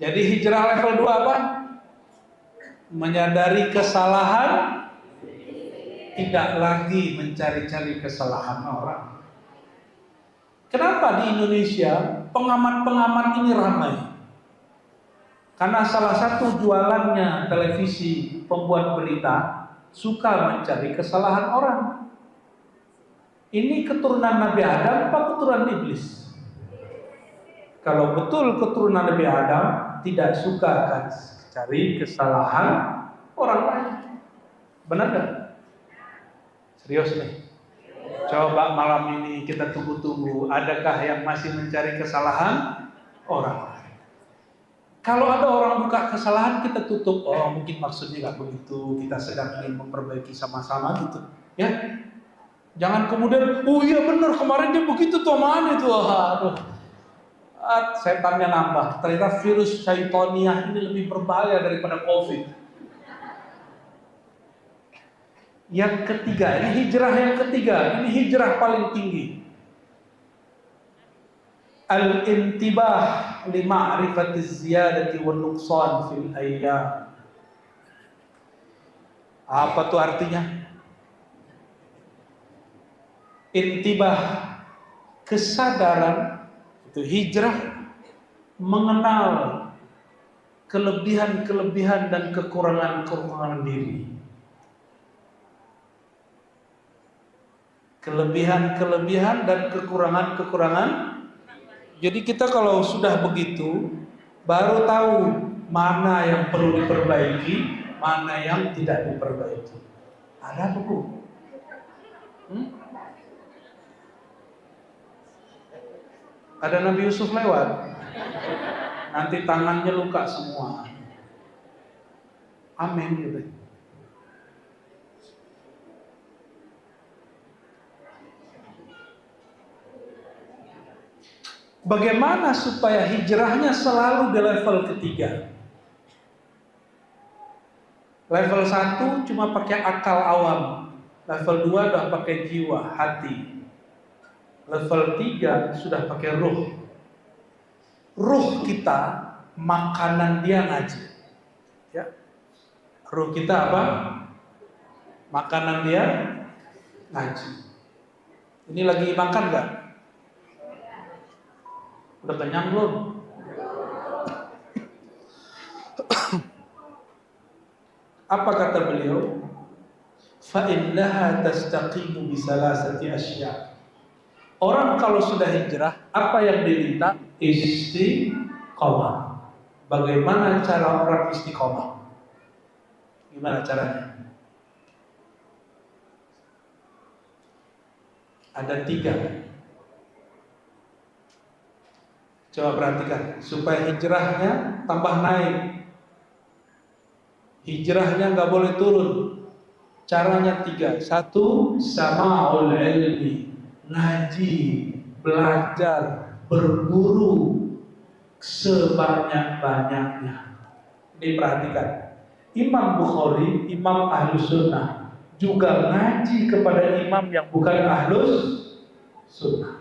Jadi hijrah level 2 apa? Menyadari kesalahan, tidak lagi mencari-cari kesalahan orang. Kenapa di Indonesia pengamat-pengamat ini ramai? Karena salah satu jualannya televisi, pembuat berita, suka mencari kesalahan orang. Ini keturunan Nabi Adam apa keturunan iblis? Kalau betul keturunan Nabi Adam, tidak suka akan cari kesalahan orang lain. Benar gak? Serius nih. Coba malam ini kita tunggu-tunggu, adakah yang masih mencari kesalahan orang lain? Kalau ada orang buka kesalahan, kita tutup. Oh, mungkin maksudnya nggak begitu. Kita sedang ingin memperbaiki sama-sama gitu, ya. Jangan kemudian, oh iya benar kemarin dia begitu tuh mana itu. Aduh, setannya nambah. Ternyata virus syaitoniah ini lebih berbahaya daripada COVID. Yang ketiga, ini hijrah yang ketiga. Ini hijrah paling tinggi. Al-intibah li ma'rifati ziyadati wan nuqsan fil ayyam. Apa tuh artinya? Intibah, kesadaran, itu hijrah, mengenal kelebihan-kelebihan dan kekurangan-kekurangan diri. Kelebihan-kelebihan dan kekurangan-kekurangan. Jadi kita kalau sudah begitu, baru tahu mana yang perlu diperbaiki, mana yang tidak diperbaiki. Ada buku? Ada Nabi Yusuf lewat, nanti tangannya luka semua. Amin gitu. Bagaimana supaya hijrahnya selalu di level ketiga? Level 1 cuma pakai akal awam. Level 2 udah pakai jiwa, hati. Level 3 sudah pakai ruh. Ruh kita, makanan dia ngaji. Ya. Ruh kita apa? Makanan dia ngaji. Ini lagi makan gak? Udah kenyang belum? Apa kata beliau? Fa innaha tastaqimu bi salasati asya'. Orang kalau sudah hijrah, apa yang diminta? Istiqomah. Bagaimana cara orang istiqomah? Gimana caranya? Ada 3. Coba perhatikan, supaya hijrahnya tambah naik. Hijrahnya nggak boleh turun. Caranya 3. 1, sama'ul ilmi, ngaji, belajar, berguru sebanyak-banyaknya. Ini perhatikan. Imam Bukhari, Imam Ahlus Sunnah, juga ngaji kepada imam yang bukan Ahlus Sunnah.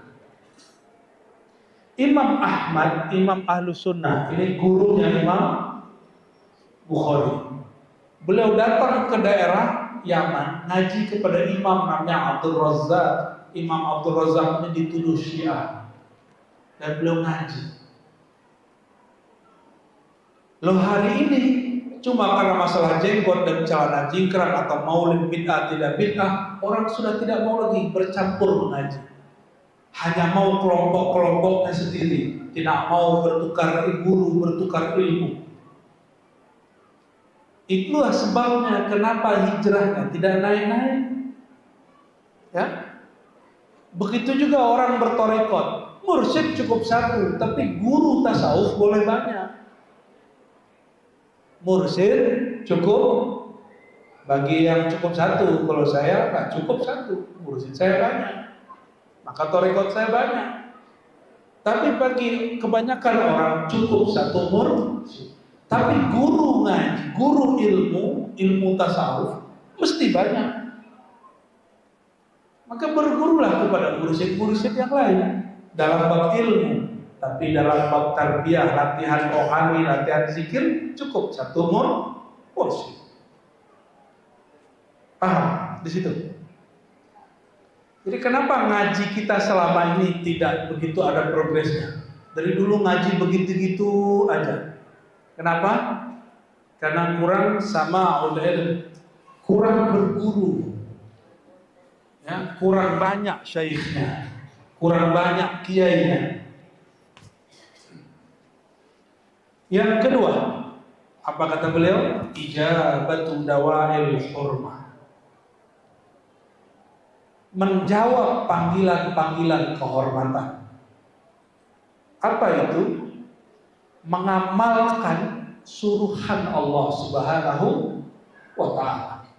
Imam Ahmad, Imam Ahlus Sunnah, ini gurunya Imam Bukhari. Beliau datang ke daerah Yaman, ngaji kepada imam namanya Abdul Razzaq. Imam Abdul Razzaq ini dituduh Syiah, dan beliau ngaji. Loh, hari ini cuma karena masalah jenggot dan celana jingkrang atau maulid bid'ah tidak bid'ah, orang sudah tidak mau lagi bercampur mengaji. Hanya mau kelompok-kelompoknya sendiri, tidak mau bertukar guru, bertukar ilmu. Itulah sebabnya kenapa hijrahnya tidak naik-naik. Ya, begitu juga orang bertorekot, mursyid cukup 1, tapi guru tasawuf boleh banyak. Mursyid cukup bagi yang cukup 1, kalau saya nggak cukup 1, mursyid saya banyak. Maka torekot saya banyak. Tapi bagi kebanyakan orang cukup 1 mursyid. Tapi guru ngaji, guru ilmu tasawuf mesti banyak. Maka bergurulah kepada mursyid-mursyid yang lain dalam bab ilmu. Tapi dalam bab tarbiyah, latihan rohani, latihan zikir, cukup 1 mursyid. Paham di situ? Jadi kenapa ngaji kita selama ini tidak begitu ada progresnya? Dari dulu ngaji begitu-gitu aja. Kenapa? Karena kurang sama ilmu, kurang berguru, ya, kurang banyak syekhnya, kurang banyak kiainya. Yang kedua, apa kata beliau? Ijabatu dawa'il hurmah. Menjawab panggilan-panggilan kehormatan. Apa itu? Mengamalkan suruhan Allah Subhanahu wa ta'ala.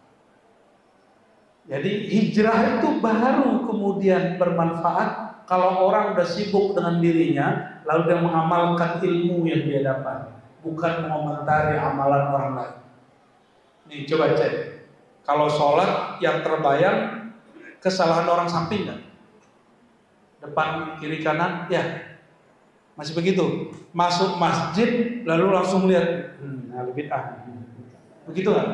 Jadi hijrah itu baru kemudian bermanfaat kalau orang udah sibuk dengan dirinya, lalu dia mengamalkan ilmu yang dia dapat, bukan mengomentari amalan orang lain. Nih coba cek, kalau sholat yang terbayang kesalahan orang samping nggak? Depan, kiri, kanan, ya. Masih begitu? Masuk masjid lalu langsung lihat, ahli bid'ah. Begitu nggak?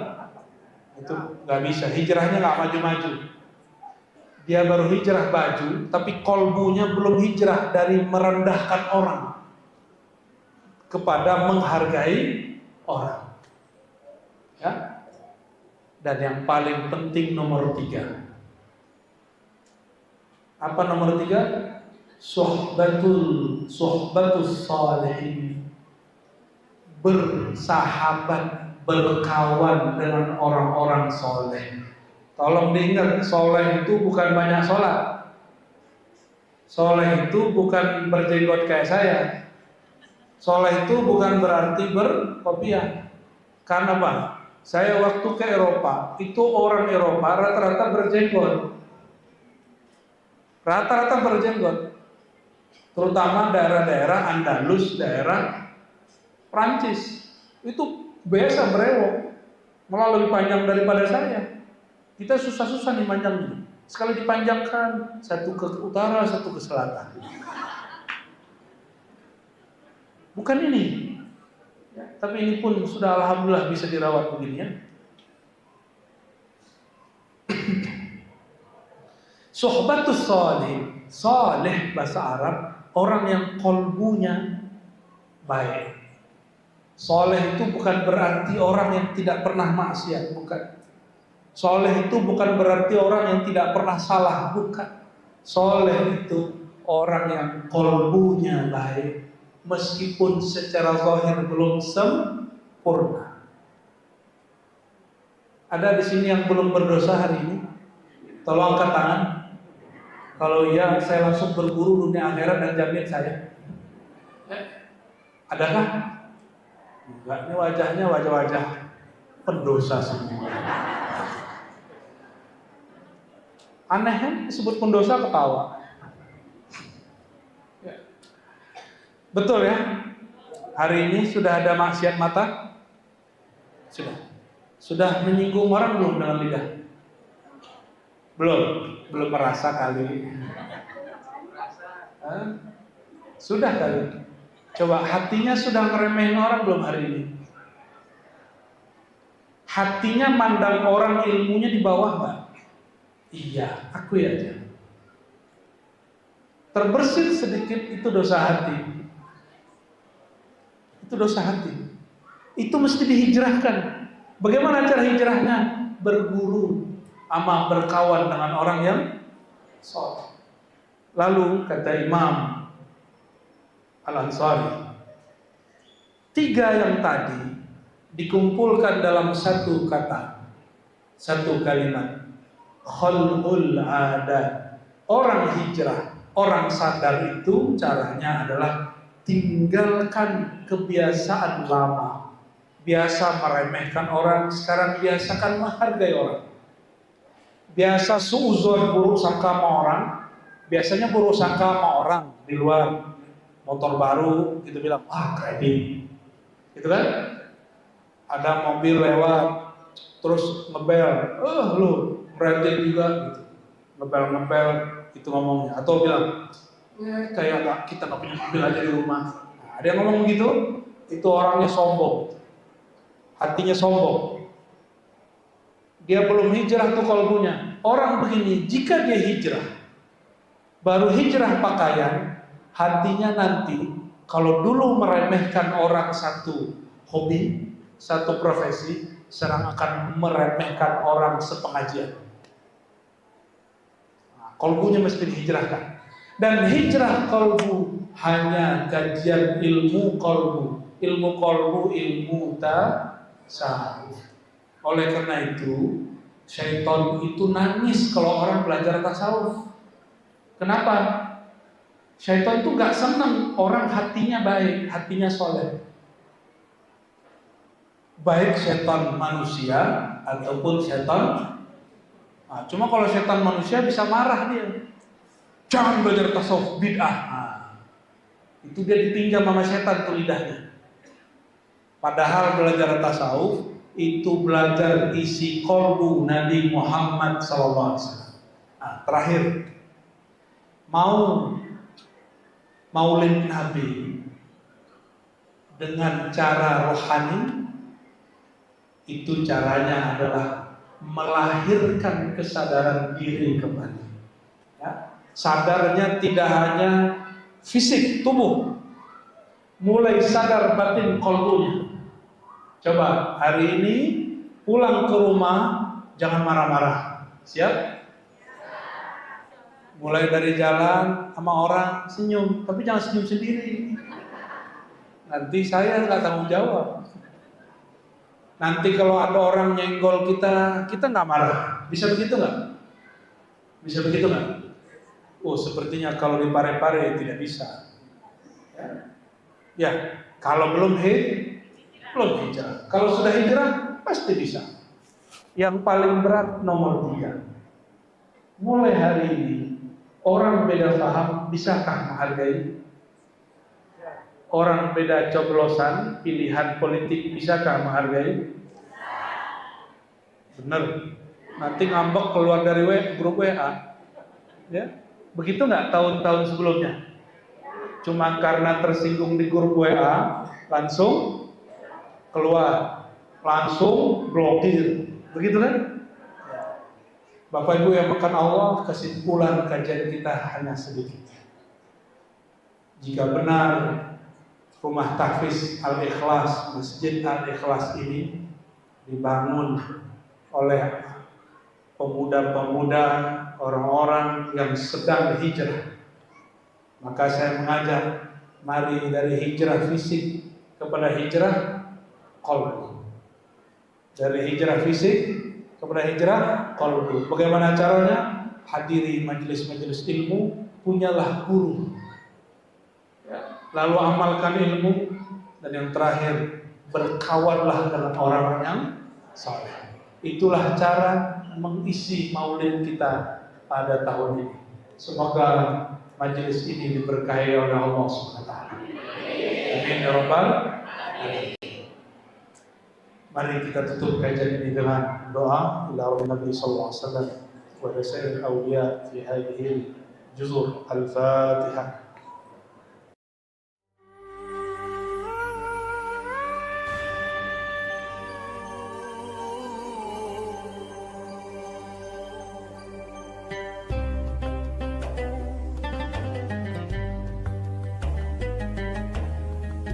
Itu nggak bisa. Hijrahnya nggak maju-maju. Dia baru hijrah baju, tapi kolbunya belum hijrah dari merendahkan orang kepada menghargai orang. Ya. Dan yang paling penting nomor 3. Apa nomor 3? Suhbatus salihin. Bersahabat, berkawan dengan orang-orang soleh. Tolong diingat, soleh itu bukan banyak sholat. Soleh itu bukan berjenggot kayak saya. Soleh itu bukan berarti berkopiah. Karena apa? Saya waktu ke Eropa, itu orang Eropa rata-rata berjenggot. Rata-rata berjenggot. Terutama daerah-daerah Andalus, daerah Prancis. Itu biasa berewok. Malah lebih panjang daripada saya. Kita susah-susah nih panjangnya. Sekali dipanjangkan, satu ke utara, satu ke selatan. Bukan ini. Ya, tapi ini pun sudah alhamdulillah bisa dirawat begini ya. Suhbatus salih. Salih bahasa Arab, orang yang kolbunya baik. Saleh itu bukan berarti orang yang tidak pernah maksiat, bukan. Saleh itu bukan berarti orang yang tidak pernah salah, bukan. Saleh itu orang yang kolbunya baik, meskipun secara zahir belum sempurna. Ada di sini yang belum berdosa hari ini? Tolong angkat tangan. Kalau iya, saya langsung berburu dunia akhirat dan jamin saya. Adakah? Enggak, ini wajahnya wajah-wajah pendosa semua. Aneh kan? Disebut pendosa ketawa. Ya. Betul ya? Hari ini sudah ada maksiat mata? Sudah. Sudah menyinggung orang belum dengan lidah? Belum merasa kali. Sudah kali. Coba hatinya sudah ngeremehin orang belum hari ini? Hatinya mandang orang ilmunya di bawah nggak? Iya, akui aja. Terbersit sedikit itu dosa hati. Itu dosa hati. Itu mesti dihijrahkan. Bagaimana cara hijrahnya? Berguru sama berkawan dengan orang yang saleh. Lalu kata Imam Al-Ansari, 3 yang tadi dikumpulkan dalam satu kata, satu kalimat. Khalul adat. Orang hijrah, orang sadar itu caranya adalah tinggalkan kebiasaan lama. Biasa meremehkan orang, sekarang biasakan menghargai orang. Biasa suuzon, buruk sangka sama orang. Biasanya buruk sangka sama orang di luar, motor baru, gitu bilang, wah kredit, gitu kan? Ada mobil lewat, terus ngebel, lu branded juga, gitu. Ngebel, itu ngomongnya. Atau bilang, kayak kita nggak punya mobil aja di rumah. Nah, ada yang ngomong gitu, itu orangnya sombong, hatinya sombong. Dia belum hijrah tuh kalbunya. Orang begini, jika dia hijrah, baru hijrah pakaian, hatinya nanti kalau dulu meremehkan orang satu hobi, satu profesi, sekarang akan meremehkan orang sepengajian. Nah, kalbunya mesti dihijrahkan. Dan hijrah kalbu hanya kajian ilmu kalbu. Ilmu kalbu, ilmu tasawuf. Oleh karena itu, syaitan itu nangis kalau orang belajar tasawuf. Kenapa? Syaitan itu gak senang orang hatinya baik, hatinya soleh. Baik syaitan manusia ataupun syaitan. Nah, cuma kalau syaitan manusia bisa marah dia. Jangan belajar tasawuf, bid'ah. Nah, itu dia ditinjam sama syaitan tuh lidahnya. Padahal belajar tasawuf itu belajar isi kolbu Nabi Muhammad SAW. Nah, terakhir, mau Maulid Nabi dengan cara rohani, itu caranya adalah melahirkan kesadaran diri kembali. Ya. Sadarnya tidak hanya fisik tubuh, mulai sadar batin kolbunya. Coba hari ini pulang ke rumah jangan marah-marah, siap? Mulai dari jalan sama orang senyum, tapi jangan senyum sendiri. Nanti saya nggak tanggung jawab. Nanti kalau ada orang nyenggol kita nggak marah. Bisa begitu nggak? Bisa begitu nggak? Oh, sepertinya kalau di Pare-Pare tidak bisa. Ya, kalau belum hijrah. Kalau sudah hijrah pasti bisa. Yang paling berat nomor 3. Mulai hari ini orang beda paham bisakah menghargai? Orang beda coblosan pilihan politik bisakah menghargai? Benar. Nanti ngambek keluar dari grup WA. Ya, begitu nggak tahun-tahun sebelumnya? Cuma karena tersinggung di grup WA langsung keluar, langsung blokir, begitu kan? Bapak Ibu yang makan Allah, kesimpulan kajian kita hanya sedikit. Jika benar rumah tahfiz Al-Ikhlas, Masjid Al-Ikhlas ini dibangun oleh pemuda-pemuda, orang-orang yang sedang hijrah, maka saya mengajak, mari dari hijrah fisik kepada hijrah qalbi. Dari hijrah fisik kepada hijrah qalbi. Bagaimana caranya? Hadiri majelis-majelis ilmu, punyalah guru. Lalu amalkan ilmu, dan yang terakhir berkawanlah dengan orang yang saleh. Itulah cara mengisi maulid kita pada tahun ini. Semoga majelis ini diberkahi oleh Allah SWT. Amin ya rabbal alamin. Mari kita tutup kajian ini dengan doa ila Nabi sallallahu alaihi wasallam wa rasul awliya fi hadhihi juzur al-Fatihah.